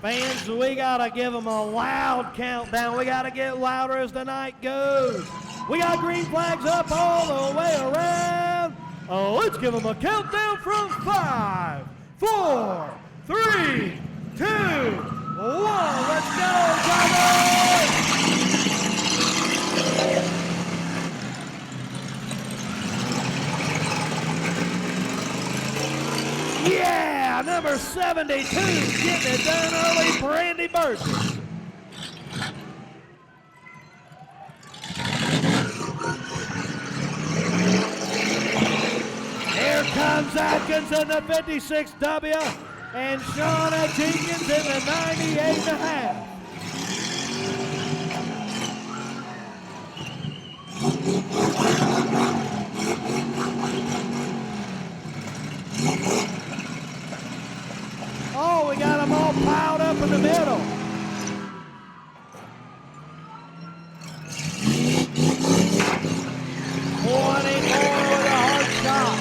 Fans, we got to give them a loud countdown. We got to get louder as the night goes. We got green flags up all the way around. Oh, let's give them a countdown from 5, 4, 3, 2, 1. Let's go, drivers! Yeah, number 72 getting it done early, Brandy Burgess. Atkins in the 56W and Shauna Jenkins in the 98.5. Oh, we got them all piled up in the middle. With a hard shot.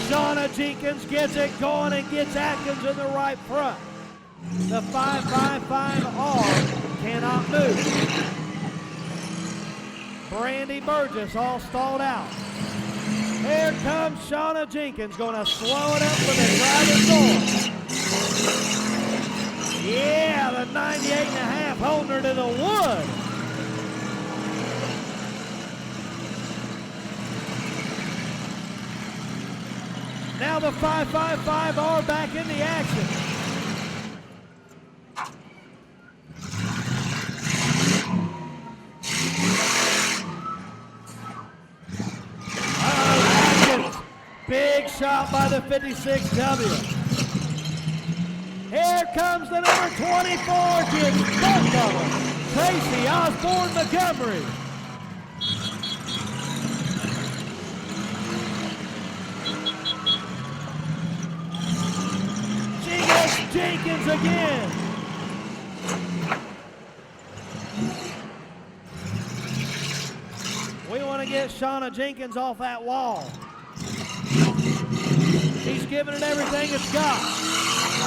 Shauna Jenkins gets it going and gets Atkins in the right front. The 555R cannot move. Brandy Burgess all stalled out. Here comes Shauna Jenkins, going to slow it up with a driver's door. Yeah, the 98.5 holding her to the wood. Now the 555R back in the action. Atkins. Big shot by the 56W. Here comes the number 24, gets both of them. Tracy Osborne Montgomery. Jenkins again. We want to get Shauna Jenkins off that wall. She's giving it everything it's got.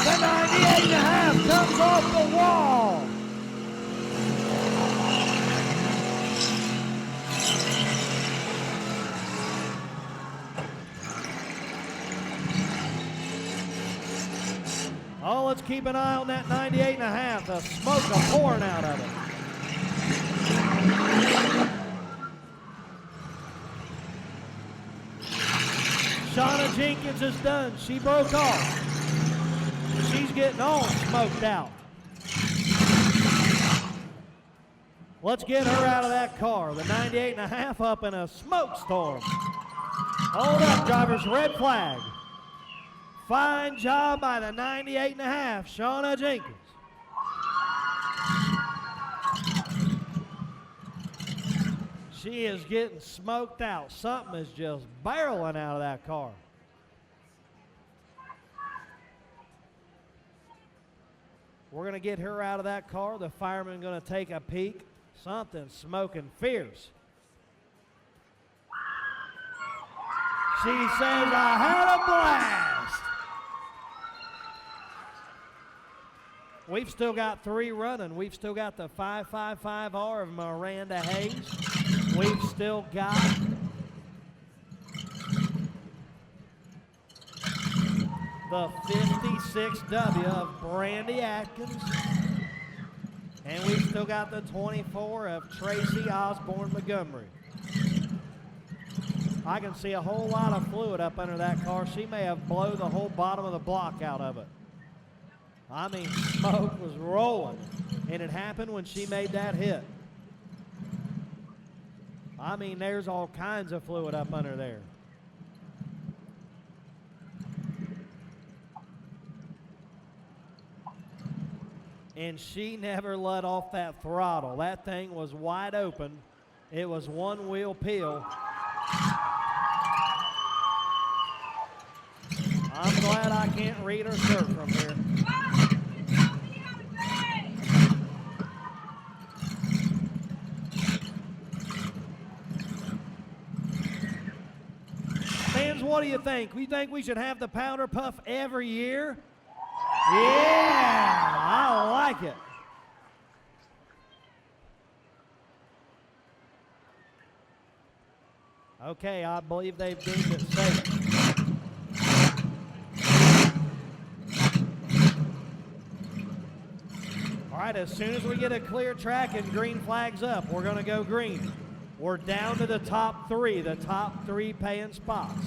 The 98.5 comes off the wall. Oh, let's keep an eye on that 98.5. The smoke pouring out of it. Shauna Jenkins is done. She broke off. She's getting all smoked out. Let's get her out of that car. The 98.5 up in a smoke storm. Hold up, drivers. Red flag. Fine job by the 98.5, Shauna Jenkins. She is getting smoked out. Something is just barreling out of that car. We're going to get her out of that car. The fireman going to take a peek. Something smoking fierce. She says, I had a blast. We've still got 3 running. We've still got the 555R of Miranda Hayes. We've still got the 56W of Brandy Atkins. And we've still got the 24 of Tracy Osborne Montgomery. I can see a whole lot of fluid up under that car. She may have blown the whole bottom of the block out of it. I mean, smoke was rolling, and it happened when she made that hit. I mean, there's all kinds of fluid up under there. And she never let off that throttle. That thing was wide open. It was one wheel peel. I'm glad I can't read her shirt from here. Fans, what do you think? We think we should have the powder puff every year? Yeah, I like it. Okay, I believe they've deemed it safe. All right, as soon as we get a clear track and green flags up, we're going to go green. We're down to the top 3 paying spots.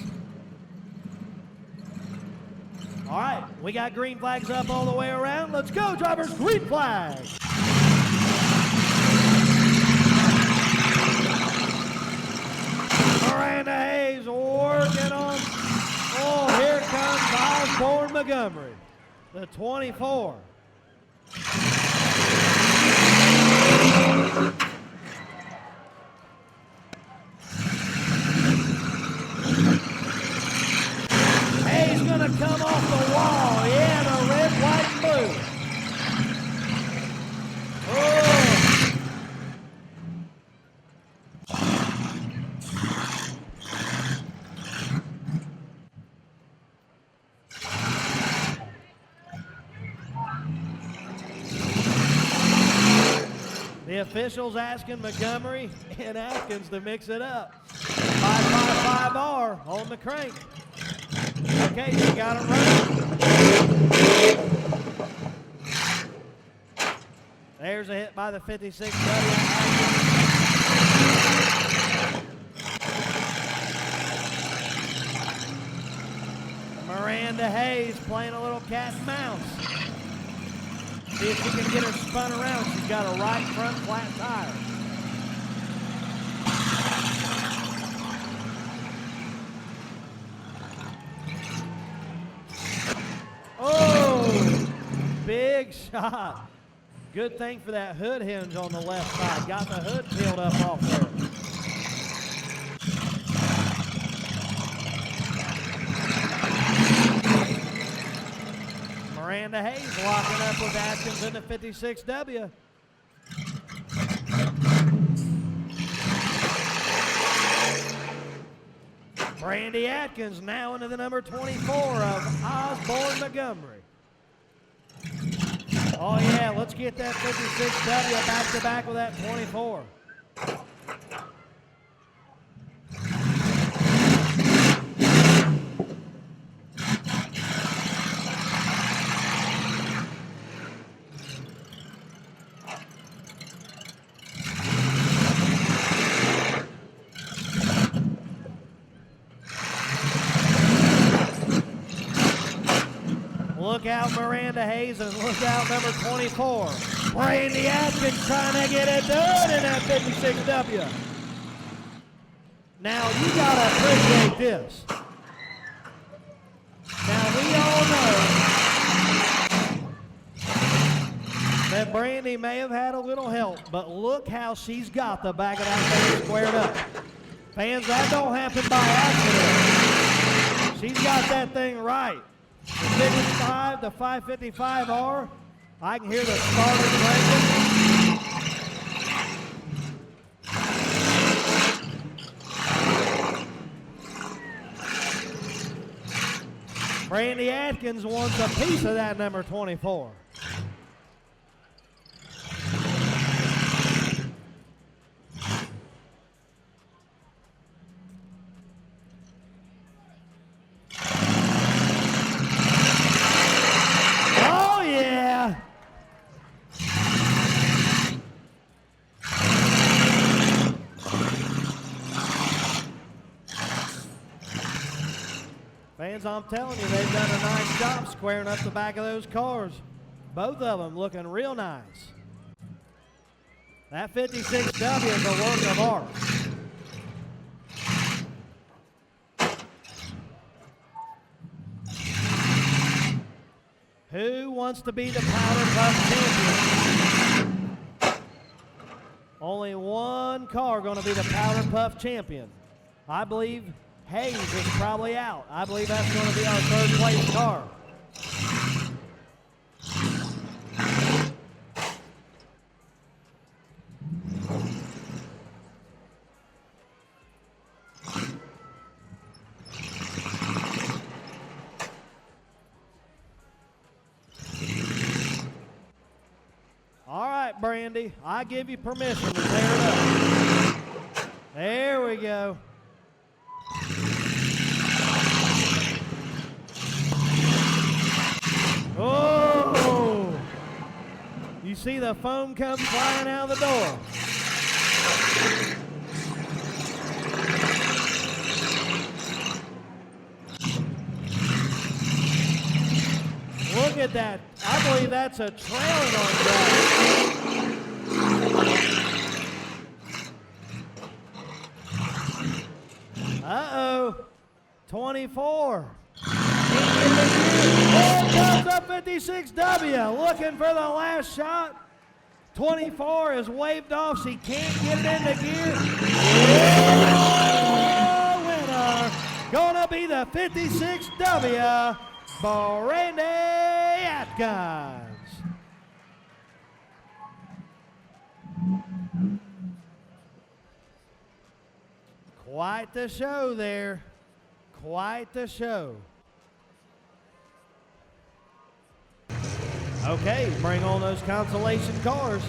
All right, we got green flags up all the way around. Let's go, drivers, green flag. Miranda Hayes working on, oh, here the 24. Hey, he's gonna come off the wall. Yeah, the red, white, and blue. Oh. The officials asking Montgomery and Atkins to mix it up. 555R on the crank. Okay, you got it running. There's a hit by the 56W. Miranda Hayes playing a little cat and mouse. See if she can get her spun around. She's got a right front flat tire. Oh, big shot. Good thing for that hood hinge on the left side. Got the hood peeled up off there. Miranda Hayes locking up with Atkins in the 56W. Brandy Atkins now into the number 24 of Osborne Montgomery. Oh yeah, let's get that 56W back to back with that 24. Look out Miranda Hayes and look out number 24. Brandy Atkins trying to get it done in that 56W. Now you gotta appreciate this. Now we all know that Brandy may have had a little help, but look how she's got the back of that thing squared up. Fans, that don't happen by accident. She's got that thing right. The 55, the 555R, I can hear the starter cranking. Brandy Atkins wants a piece of that number 24. Fans, I'm telling you, they've done a nice job squaring up the back of those cars. Both of them looking real nice. That 56W is a work of art. Who wants to be the Powder Puff champion? Only one car going to be the Powder Puff champion. I believe Hayes is probably out. I believe that's going to be our third place car. All right, Brandy, I give you permission to tear it up. There we go. Oh! You see the foam come flying out the door. Look at that. I believe that's a trailing on drag. Uh-oh. 24. comes the 56W, looking for the last shot. 24 is waved off. She can't get it into gear. Oh, winner, gonna be the 56W, Brandy Atkins. Quite the show there. Quite the show. Okay, bring on those consolation cars.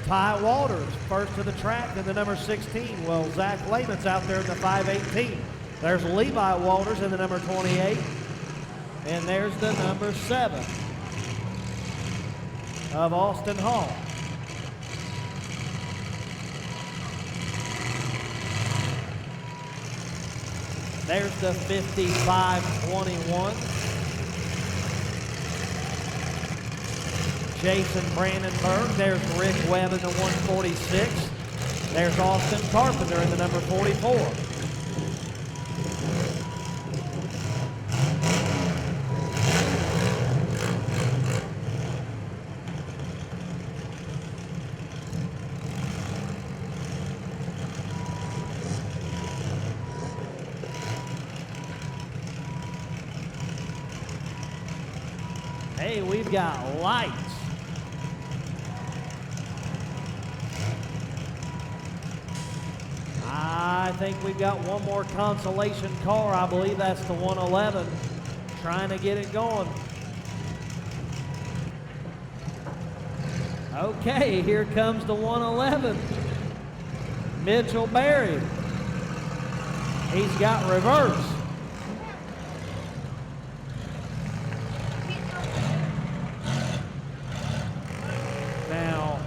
Ty Walters, first to the track in the number 16. Well, Zach Lehman's out there in the 518. There's Levi Walters in the number 28. And there's the number 7 of Austin Hall. There's the 5521. Jason Brandenburg. There's Rick Webb in the 146. There's Austin Carpenter in the number 44. Hey, we've got lights. I think we've got one more consolation car. I believe that's the 111. Trying to get it going. Okay, here comes the 111. Mitchell Berry. He's got reverse. Now,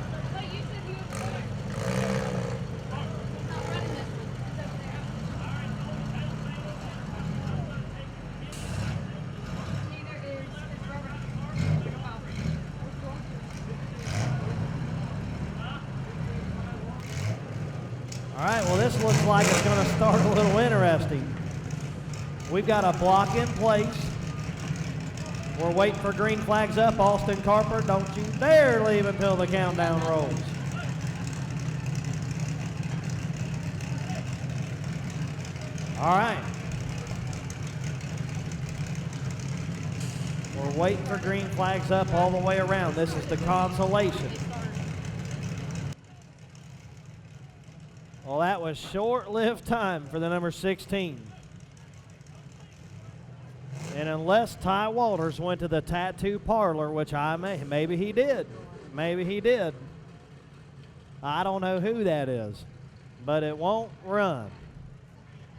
all right, well, this looks like it's going to start a little interesting. We've got a block in place. We're waiting for green flags up. Austin Carper, don't you dare leave until the countdown rolls. All right. We're waiting for green flags up all the way around. This is the consolation. Well, that was short-lived time for the number 16. And unless Ty Walters went to the tattoo parlor, which maybe he did. Maybe he did. I don't know who that is, but it won't run.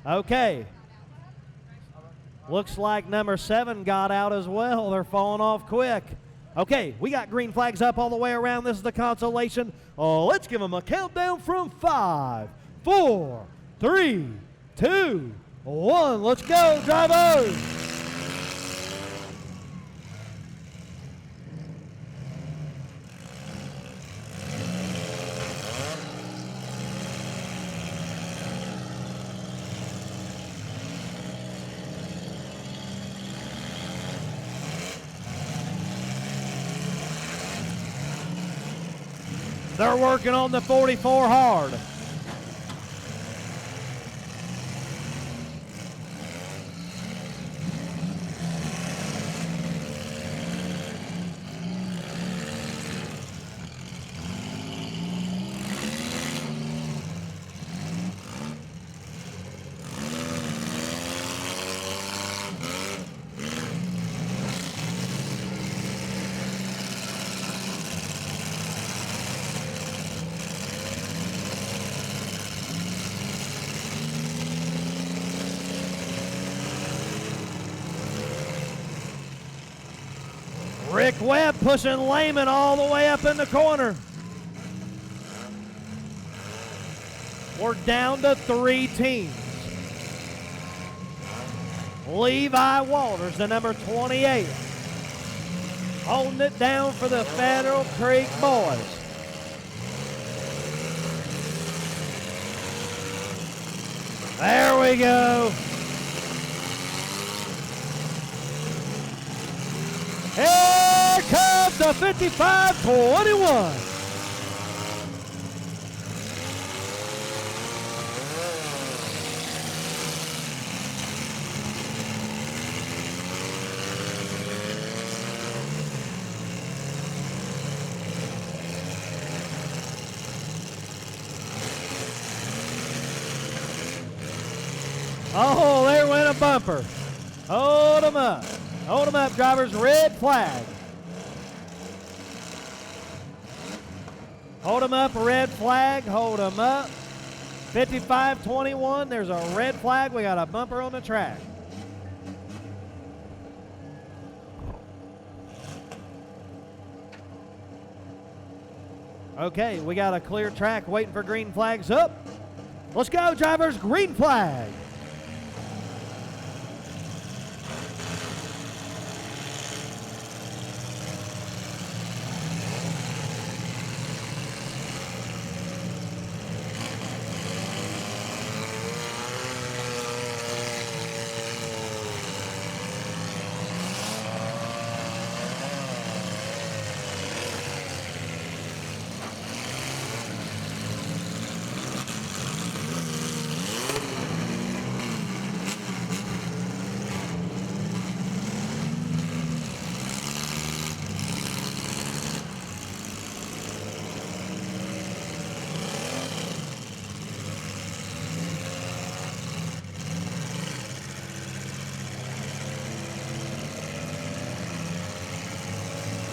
Okay. Looks like number 7 got out as well. They're falling off quick. Okay, we got green flags up all the way around. This is the consolation. Oh, let's give them a countdown from 5, 4, 3, 2, 1. Let's go, drivers. They're working on the 44 hard. Rick Webb pushing Lehman all the way up in the corner. We're down to 3 teams. Levi Walters, the number 28, holding it down for the Federal Creek boys. There we go. a 55-21. Oh, there went a bumper. Hold them up. Hold them up, drivers. Red flag. Hold them up, red flag. Hold them up. 55-21. There's a red flag. We got a bumper on the track. Okay, we got a clear track waiting for green flags up. Let's go, drivers. Green flag.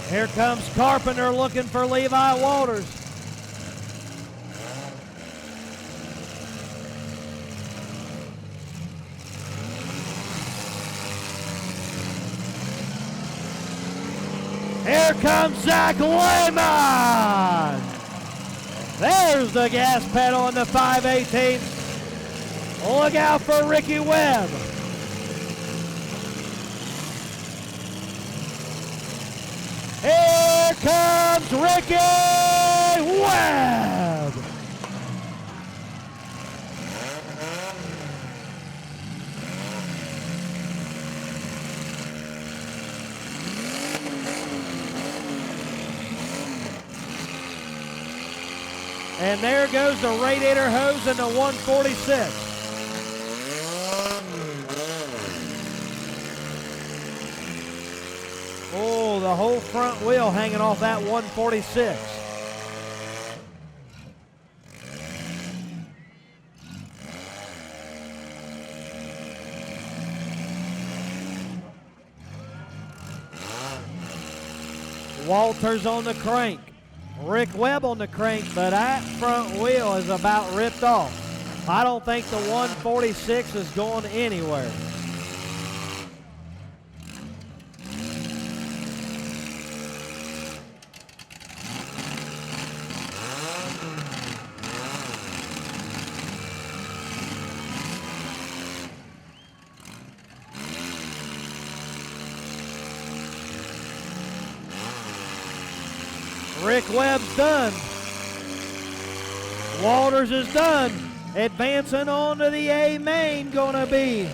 Here comes Carpenter looking for Levi Walters. Here comes Zach Lehman. There's the gas pedal in the 518. Look out for Ricky Webb. Here comes Ricky Webb. And there goes the radiator hose in the 146. Oh, the whole front wheel hanging off that 146. Walters on the crank. Rick Webb on the crank, but that front wheel is about ripped off. I don't think the 146 is going anywhere. Rick Webb's done. Walters is done. Advancing on to the A main, gonna be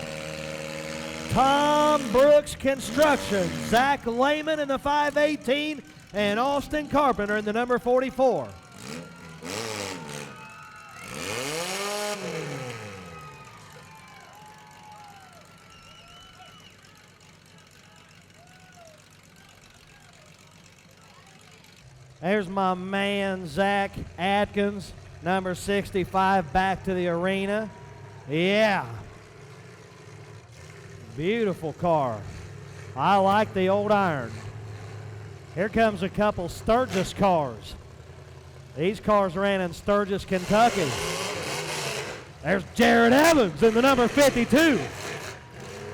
Tom Brooks Construction, Zach Lehman in the 518, and Austin Carpenter in the number 44. There's my man, Zach Atkins, number 65, back to the arena. Yeah. Beautiful car. I like the old iron. Here comes a couple Sturgis cars. These cars ran in Sturgis, Kentucky. There's Jared Evans in the number 52.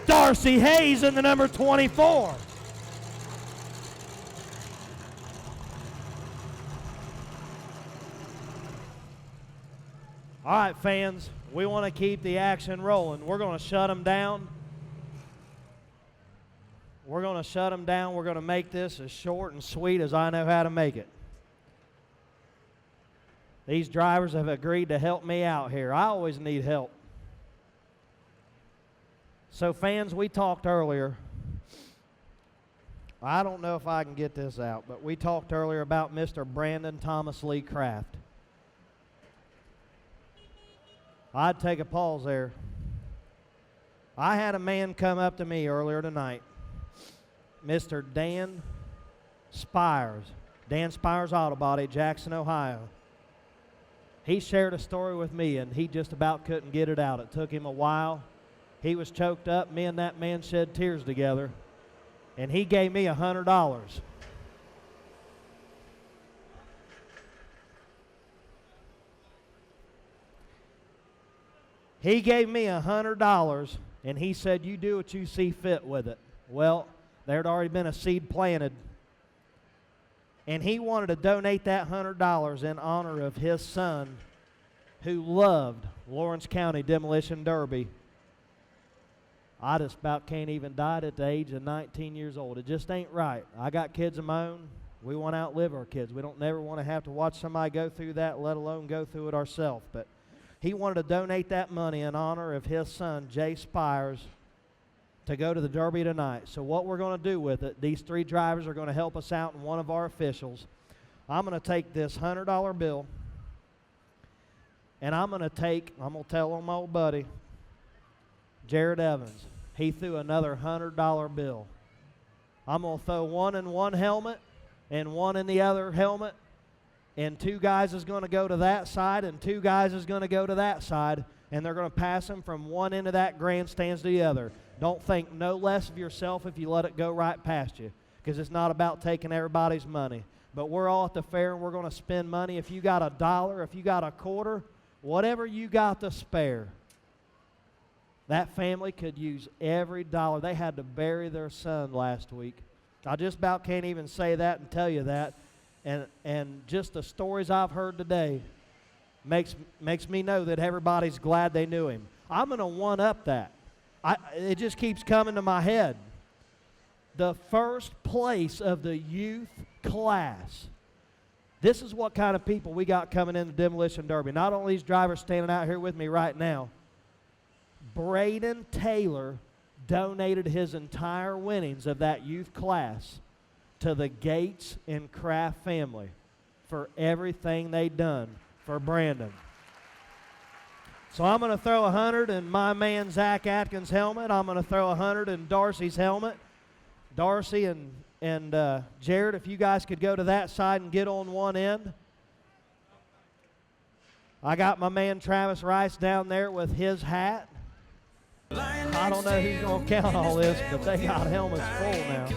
Darcy Hayes in the number 24. All right, fans, we want to keep the action rolling. We're going to shut them down. We're going to shut them down. We're going to make this as short and sweet as I know how to make it. These drivers have agreed to help me out here. I always need help. So, fans, we talked earlier I don't know if I can get this out, but we talked earlier about Mr. Brandon Thomas Lee Kraft. I'd take a pause there. I had a man come up to me earlier tonight, Mr. Dan Spires, Dan Spires Auto Body, Jackson, Ohio. He shared a story with me, and he just about couldn't get it out. It took him a while. He was choked up. Me and that man shed tears together, and he gave me $100. He gave me $100, and he said, you do what you see fit with it. Well, there had already been a seed planted, and he wanted to donate that $100 in honor of his son who loved Lawrence County Demolition Derby. I just about can't even die at the age of 19 years old. It just ain't right. I got kids of my own. We want to outlive our kids. We don't never want to have to watch somebody go through that, let alone go through it ourselves. But he wanted to donate that money in honor of his son, Jay Spires, to go to the Derby tonight. So what we're going to do with it, these three drivers are going to help us out, and one of our officials. I'm going to take this $100 bill, and I'm going to tell on my old buddy, Jared Evans. He threw another $100 bill. I'm going to throw one in one helmet and one in the other helmet, and two guys is going to go to that side, and two guys is going to go to that side, and they're going to pass them from one end of that grandstand to the other. Don't think no less of yourself if you let it go right past you, because it's not about taking everybody's money. But we're all at the fair, and we're going to spend money. If you got $1, if you got a quarter, whatever you got to spare. That family could use every dollar. They had to bury their son last week. I just about can't even say that and tell you that. And just the stories I've heard today makes me know that everybody's glad they knew him. I'm going to one-up that. It just keeps coming to my head. The first place of the youth class. This is what kind of people we got coming in the Demolition Derby. Not only these drivers standing out here with me right now, Braden Taylor donated his entire winnings of that youth class to the Gates and Kraft family for everything they've done for Brandon. So I'm going to throw 100 in my man Zach Atkins' helmet. I'm going to throw 100 in Darcy's helmet. Darcy and Jared, if you guys could go to that side and get on one end. I got my man Travis Rice down there with his hat. I don't know who's going to count all this, but they got helmets full now.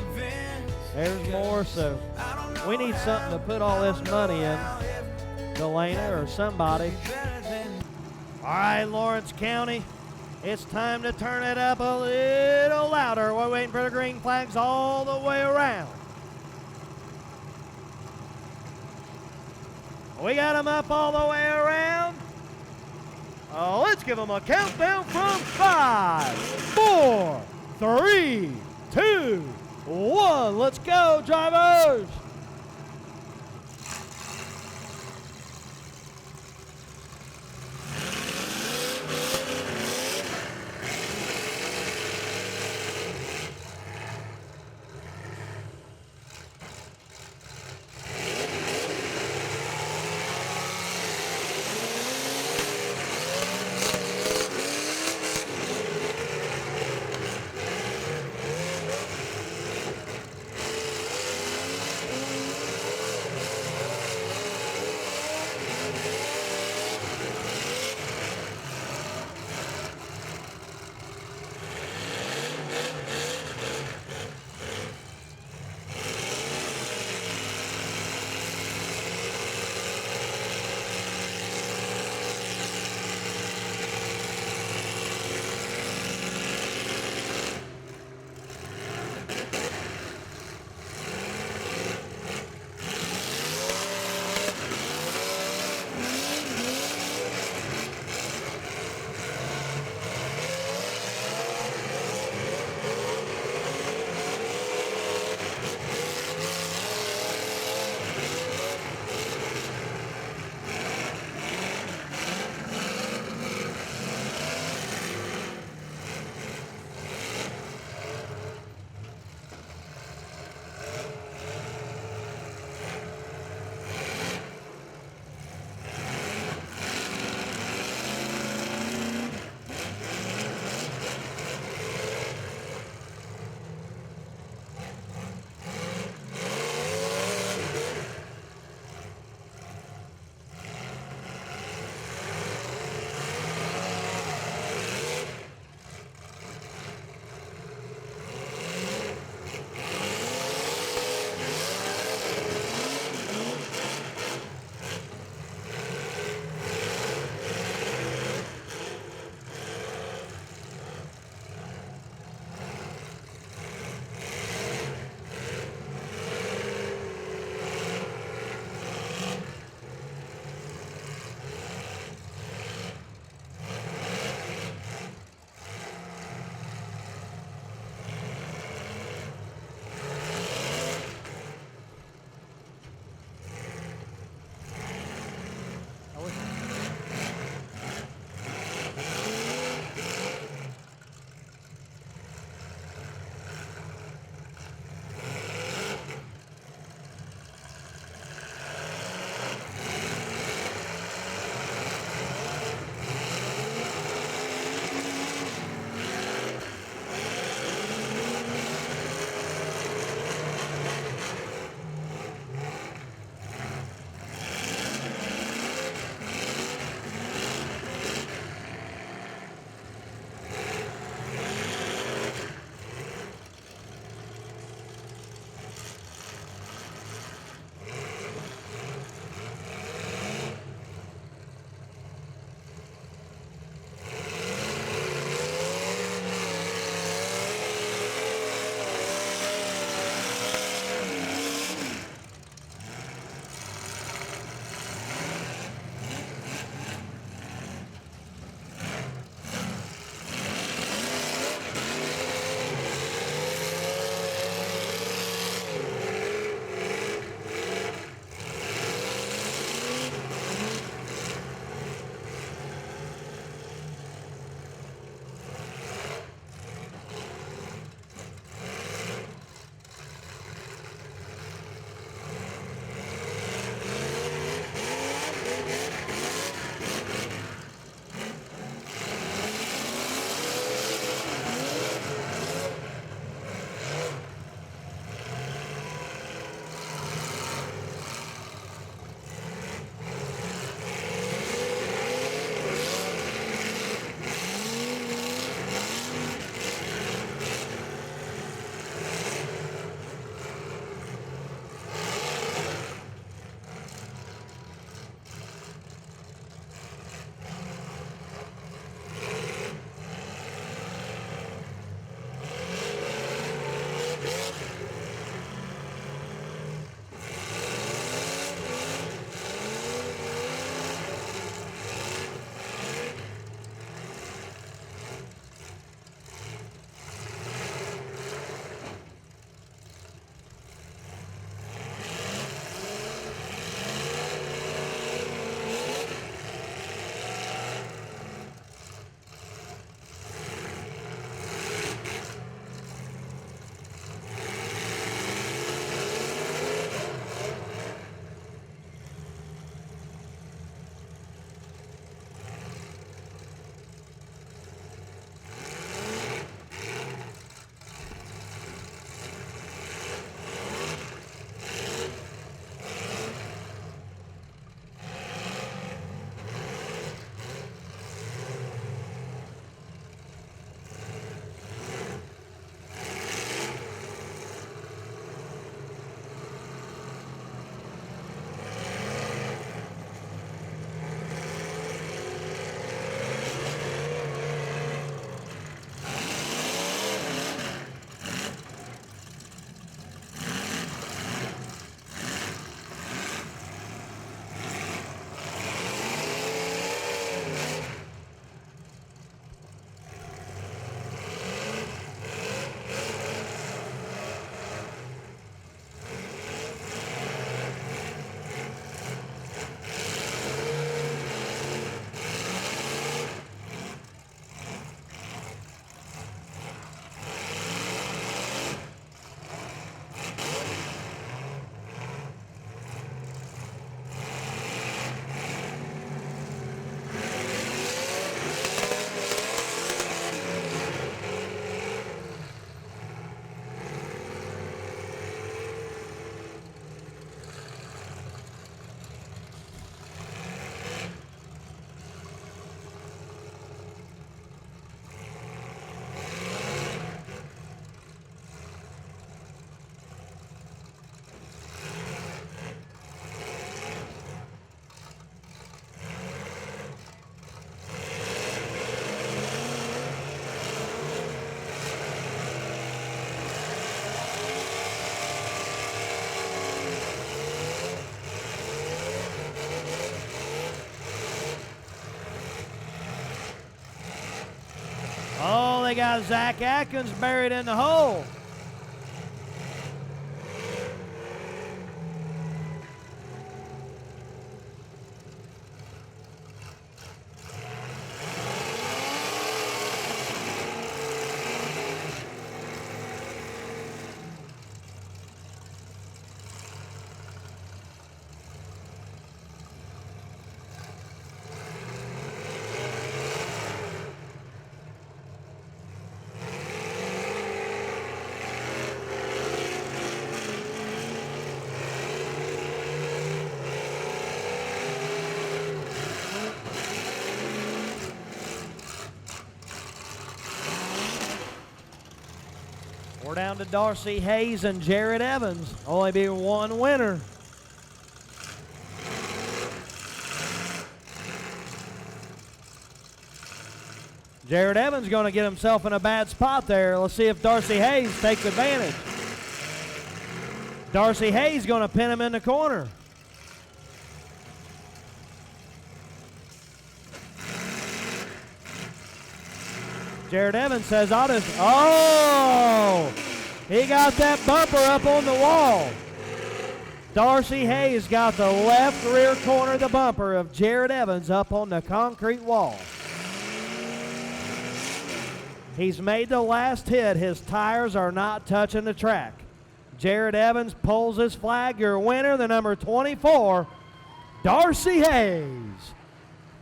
There's more, so we need something to put all this money in. Delana or somebody. All right, Lawrence County, it's time to turn it up a little louder. We're waiting for the green flags all the way around. We got them up all the way around. Let's give them a countdown from 5, 4, 3, 2, 1. Let's go, drivers. we got Zach Atkins buried in the hole. We're down to Darcy Hayes and Jared Evans. Only be one winner. Jared Evans going to get himself in a bad spot there. Let's see if Darcy Hayes takes advantage. Darcy Hayes going to pin him in the corner. Jared Evans says, oh, he got that bumper up on the wall. Darcy Hayes got the left rear corner of the bumper of Jared Evans up on the concrete wall. He's made the last hit. His tires are not touching the track. Jared Evans pulls his flag. Your winner, the number 24, Darcy Hayes.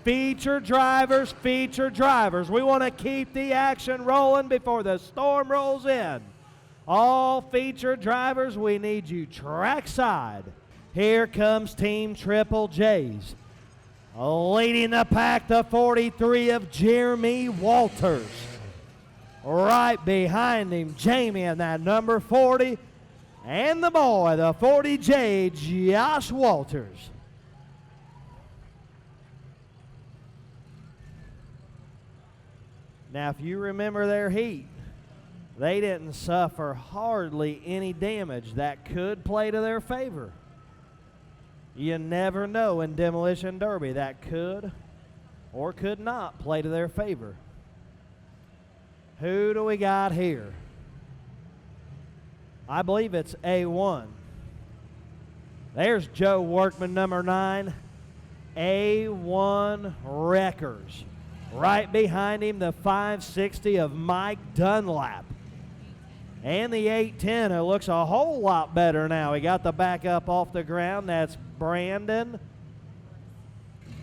Feature drivers, feature drivers. We want to keep the action rolling before the storm rolls in. All feature drivers, we need you trackside. Here comes Team Triple J's. Leading the pack, the 43 of Jeremy Walters. Right behind him, Jamie and that number 40. And the boy, the 40J, Josh Walters. Now, if you remember their heat, they didn't suffer hardly any damage. That could play to their favor. You never know in Demolition Derby. That could or could not play to their favor. Who do we got here? I believe it's A1. There's Joe Workman, number 9. A1 Wreckers. Right behind him, the 560 of Mike Dunlap. And the 810, it looks a whole lot better now. He got the back up off the ground. That's Brandon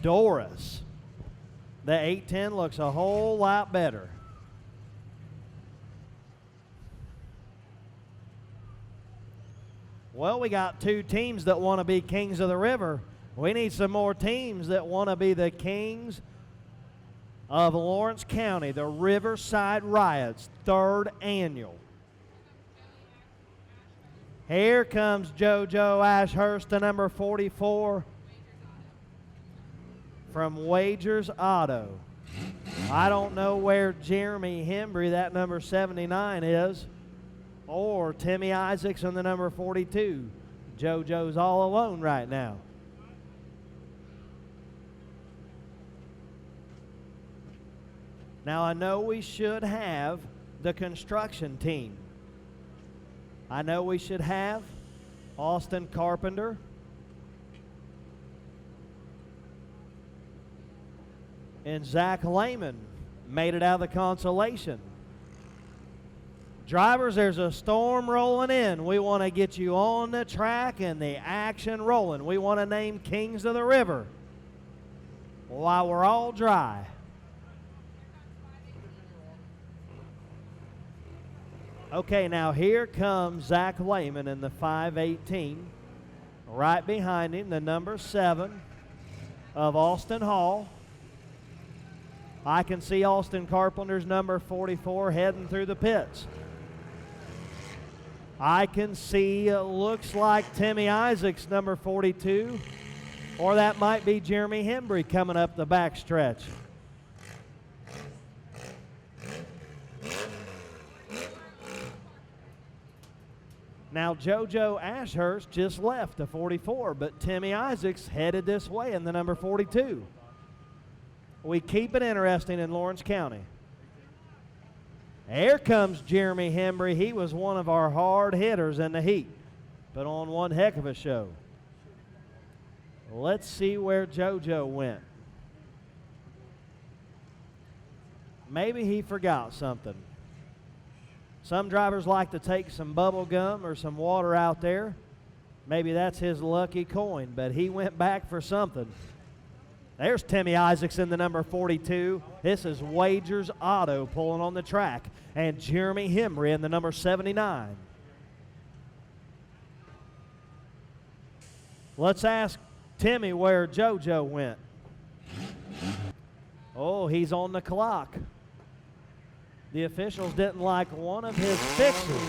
Doris. The 810 looks a whole lot better. Well, we got two teams that want to be kings of the river. We need some more teams that want to be the kings of Lawrence County, the Riverside Riots, 3rd annual. Here comes JoJo Ashurst, the number 44 from Wagers Auto. I don't know where Jeremy Hembry, that number 79, is, or Timmy Isaacs on the number 42. JoJo's all alone right now. Now, I know we should have the construction team. I know we should have Austin Carpenter, and Zach Lehman made it out of the Consolation. Drivers, there's a storm rolling in. We want to get you on the track and the action rolling. We want to name Kings of the River while we're all dry. Okay, now here comes Zach Lehman in the 518. Right behind him, the number 7 of Austin Hall. I can see Austin Carpenter's number 44 heading through the pits. I can see, it looks like Timmy Isaacs, number 42, or that might be Jeremy Hembry coming up the backstretch. Now, JoJo Ashurst just left the 44, but Timmy Isaacs headed this way in the number 42. We keep it interesting in Lawrence County. Here comes Jeremy Hembry. He was one of our hard hitters in the heat. Put on one heck of a show. Let's see where JoJo went. Maybe he forgot something. Some drivers like to take some bubble gum or some water out there. Maybe that's his lucky coin, but he went back for something. There's Timmy Isaacs in the number 42. This is Wagers Auto pulling on the track. And Jeremy Hembry in the number 79. Let's ask Timmy where JoJo went. Oh, he's on the clock. The officials didn't like one of his fixes.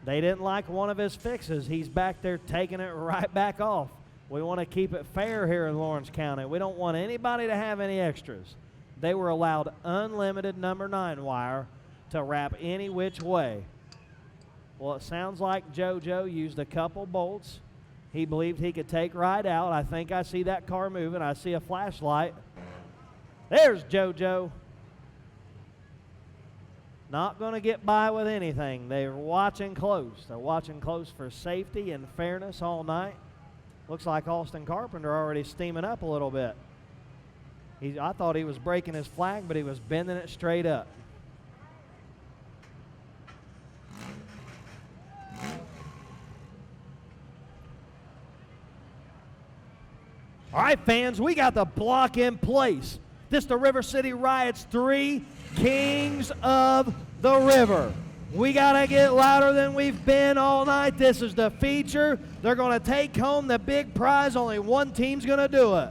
They didn't like one of his fixes. He's back there taking it right back off. We want to keep it fair here in Lawrence County. We don't want anybody to have any extras. They were allowed unlimited number 9 wire to wrap any which way. Well, it sounds like JoJo used a couple bolts. He believed he could take right out. I think I see that car moving. I see a flashlight. There's JoJo. Not going to get by with anything. They're watching close. They're watching close for safety and fairness all night. Looks like Austin Carpenter already steaming up a little bit. I thought he was breaking his flag, but he was bending it straight up. All right, fans, we got the block in place. This is the River City Riots 3 Kings of the River. We got to get louder than we've been all night. This is the feature. They're going to take home the big prize. Only one team's going to do it.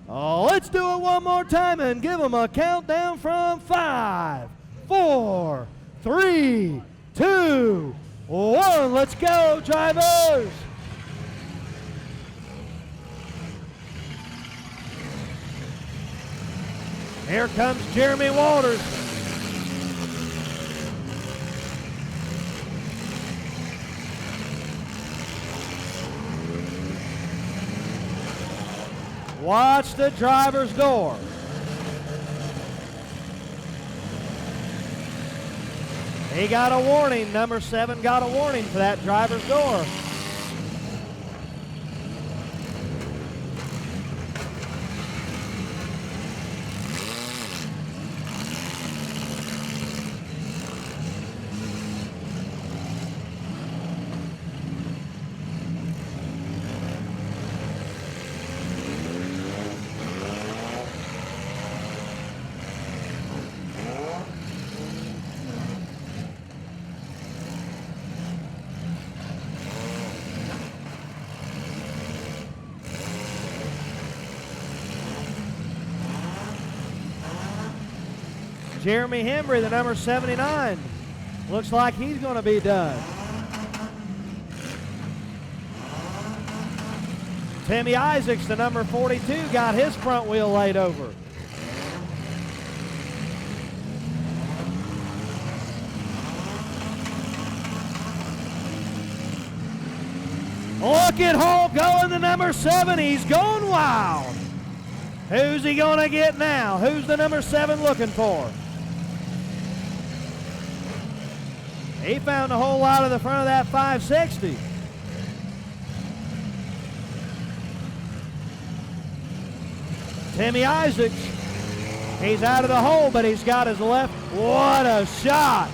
Oh, let's do it one more time and give them a countdown from 5, 4, 3, 2, 1. Let's go, drivers. Here comes Jeremy Walters. Watch the driver's door. He got a warning. Number 7 got a warning for that driver's door. Jeremy Hembry, the number 79. Looks like he's going to be done. Timmy Isaacs, the number 42, got his front wheel laid over. Look at Hall going, the number 7. He's going wild. Who's he going to get now? Who's the number 7 looking for? He found a whole lot of the front of that 560. Timmy Isaacs, he's out of the hole, but he's got his left. What a shot.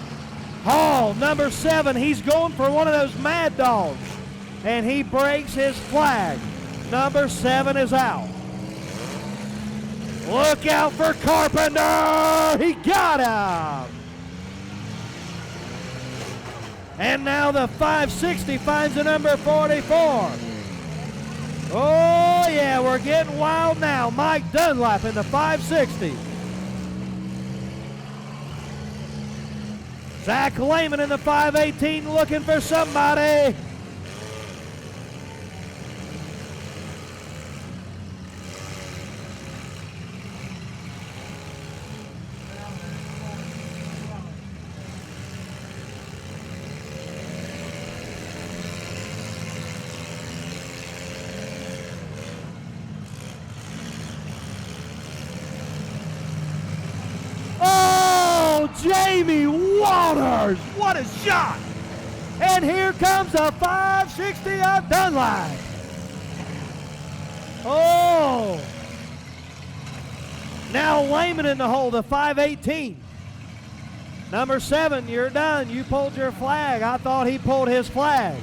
Hall, number 7, he's going for one of those mad dogs, and he breaks his flag. Number 7 is out. Look out for Carpenter. He got him. And now the 560 finds the number 44. Oh, yeah, we're getting wild now. Mike Dunlap in the 560. Zach Lehman in the 518 looking for somebody. Jamie Walters. What a shot. And here comes the 560 of Dunlap. Oh. Now Lehman in the hole, the 518. Number 7, you're done. You pulled your flag. I thought he pulled his flag.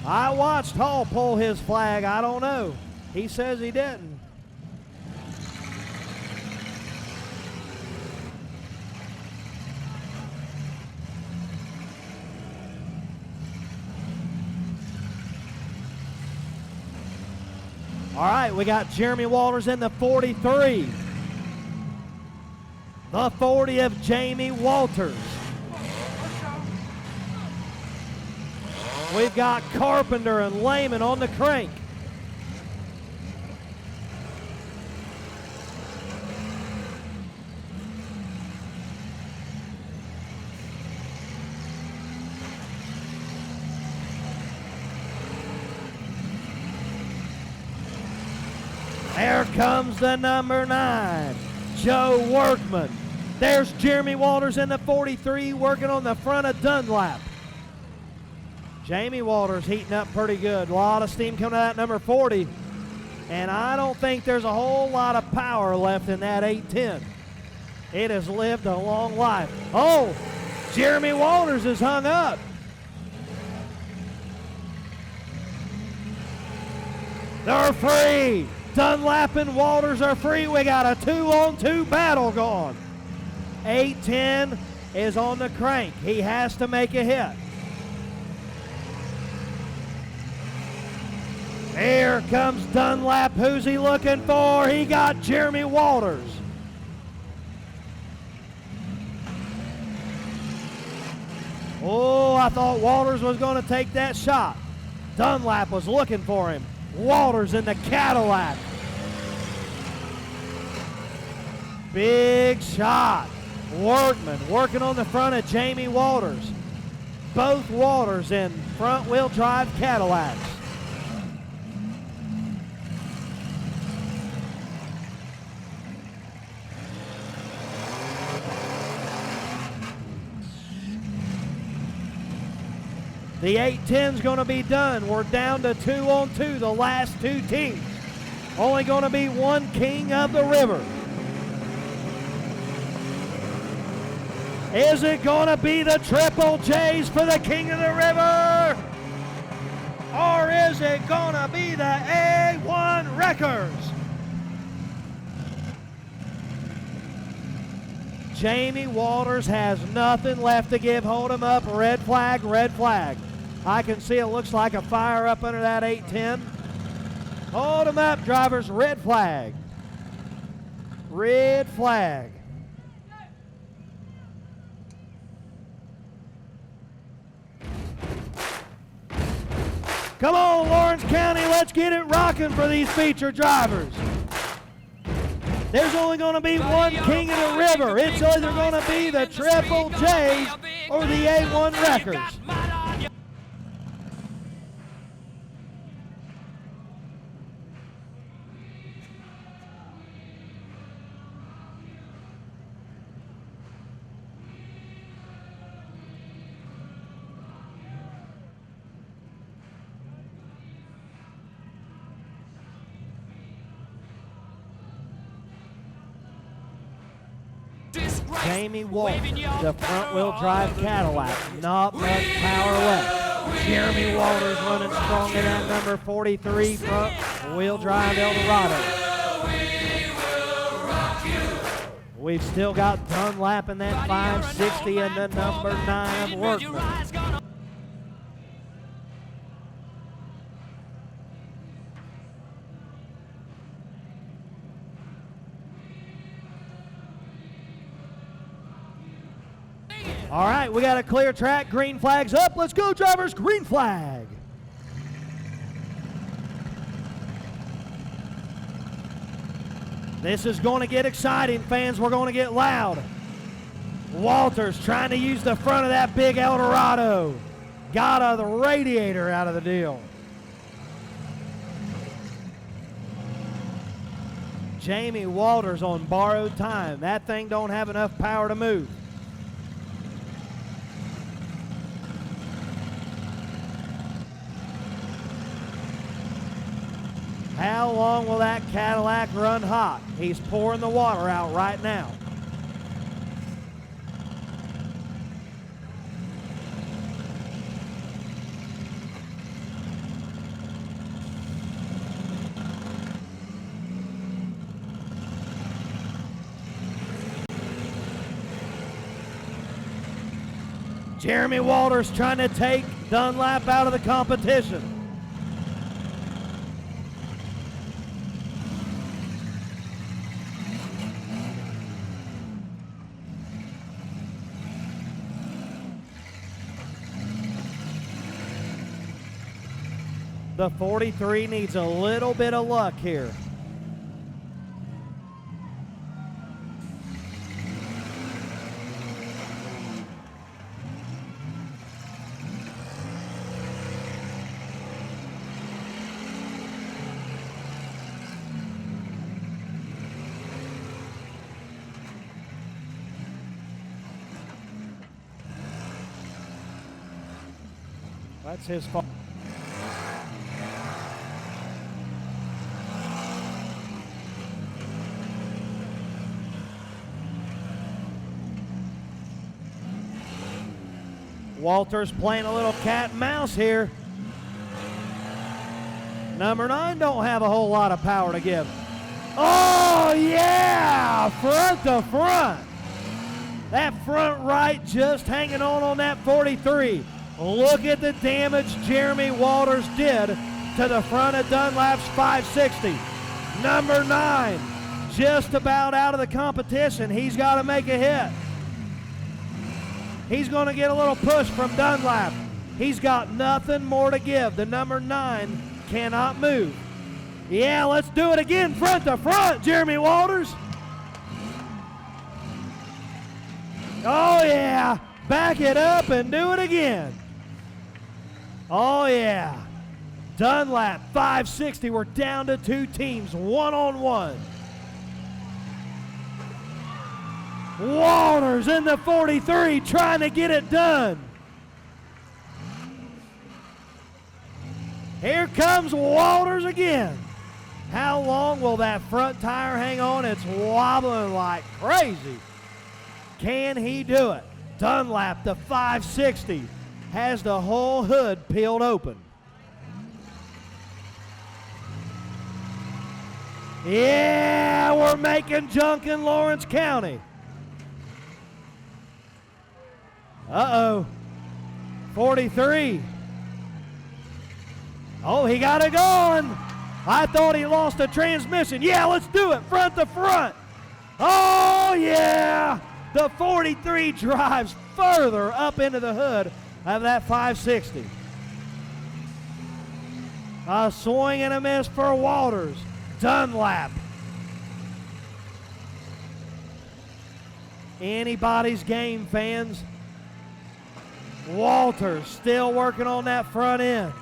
I watched Hall pull his flag. I don't know. He says he didn't. All right, we got Jeremy Walters in the 43. The 40 of Jamie Walters. We've got Carpenter and Lehman on the crank. There comes the number 9, Joe Workman. There's Jeremy Walters in the 43 working on the front of Dunlap. Jamie Walters heating up pretty good. A lot of steam coming out of number 40. And I don't think there's a whole lot of power left in that 810. It has lived a long life. Oh, Jeremy Walters is hung up. They're free. Dunlap and Walters are free. We got a 2-on-2 battle going. 810 is on the crank. He has to make a hit. Here comes Dunlap. Who's he looking for? He got Jeremy Walters. Oh, I thought Walters was going to take that shot. Dunlap was looking for him. Walters in the Cadillac. Big shot. Workman working on the front of Jamie Walters. Both Walters in front wheel drive Cadillacs. The 810's going to be done. We're down to 2-on-2, the last 2 teams. Only going to be one king of the river. Is it going to be the Triple J's for the king of the river? Or is it going to be the A1 Wreckers? Jamie Walters has nothing left to give. Hold him up. Red flag, red flag. I can see it looks like a fire up under that 810. Hold him up, drivers. Red flag. Red flag. Come on, Lawrence County, let's get it rocking for these featured drivers. There's only going to be one king of the river. It's either going to be the Triple J's or the A1 Wreckers. Jamie Walters, the front-wheel drive Cadillac, not much power left. Jeremy Walters running strong in that number 43 front-wheel drive Eldorado. We've still got Dunlap in that 560 and the number 9 Workman. All right, we got a clear track. Green flag's up. Let's go, drivers. Green flag. This is going to get exciting, fans. We're going to get loud. Walters trying to use the front of that big Eldorado. Got the radiator out of the deal. Jamie Walters on borrowed time. That thing don't have enough power to move. How long will that Cadillac run hot? He's pouring the water out right now. Jeremy Walters trying to take Dunlap out of the competition. The 43 needs a little bit of luck here. That's his fault. Walters playing a little cat and mouse here. Number 9 don't have a whole lot of power to give. Oh yeah, front to front. That front right just hanging on that 43. Look at the damage Jeremy Walters did to the front of Dunlap's 560. Number 9, just about out of the competition. He's got to make a hit. He's going to get a little push from Dunlap. He's got nothing more to give. The number 9 cannot move. Yeah, let's do it again, front to front, Jeremy Walters. Oh yeah, back it up and do it again. Oh yeah, Dunlap 560. We're down to 2 teams, 1-on-1. Walters in the 43 trying to get it done. Here comes Walters again. How long will that front tire hang on? It's wobbling like crazy. Can he do it? Dunlap, the 560, has the whole hood peeled open. Yeah, we're making junk in Lawrence County. Uh-oh. 43. Oh, he got it going. I thought he lost the transmission. Yeah, let's do it. Front to front. Oh, yeah. The 43 drives further up into the hood of that 560. A swing and a miss for Walters. Dunlap. Anybody's game, fans. Walters still working on that front end.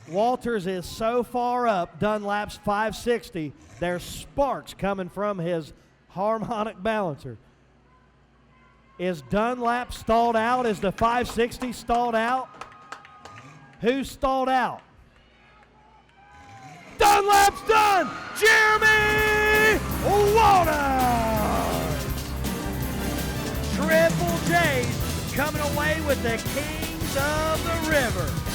Walters is so far up Dunlap's 560, there's sparks coming from his harmonic balancer. Is Dunlap stalled out? Is the 560 stalled out? Who's stalled out? Dunlap's done! Jeremy Walters! Triple J's coming away with the Kings of the River.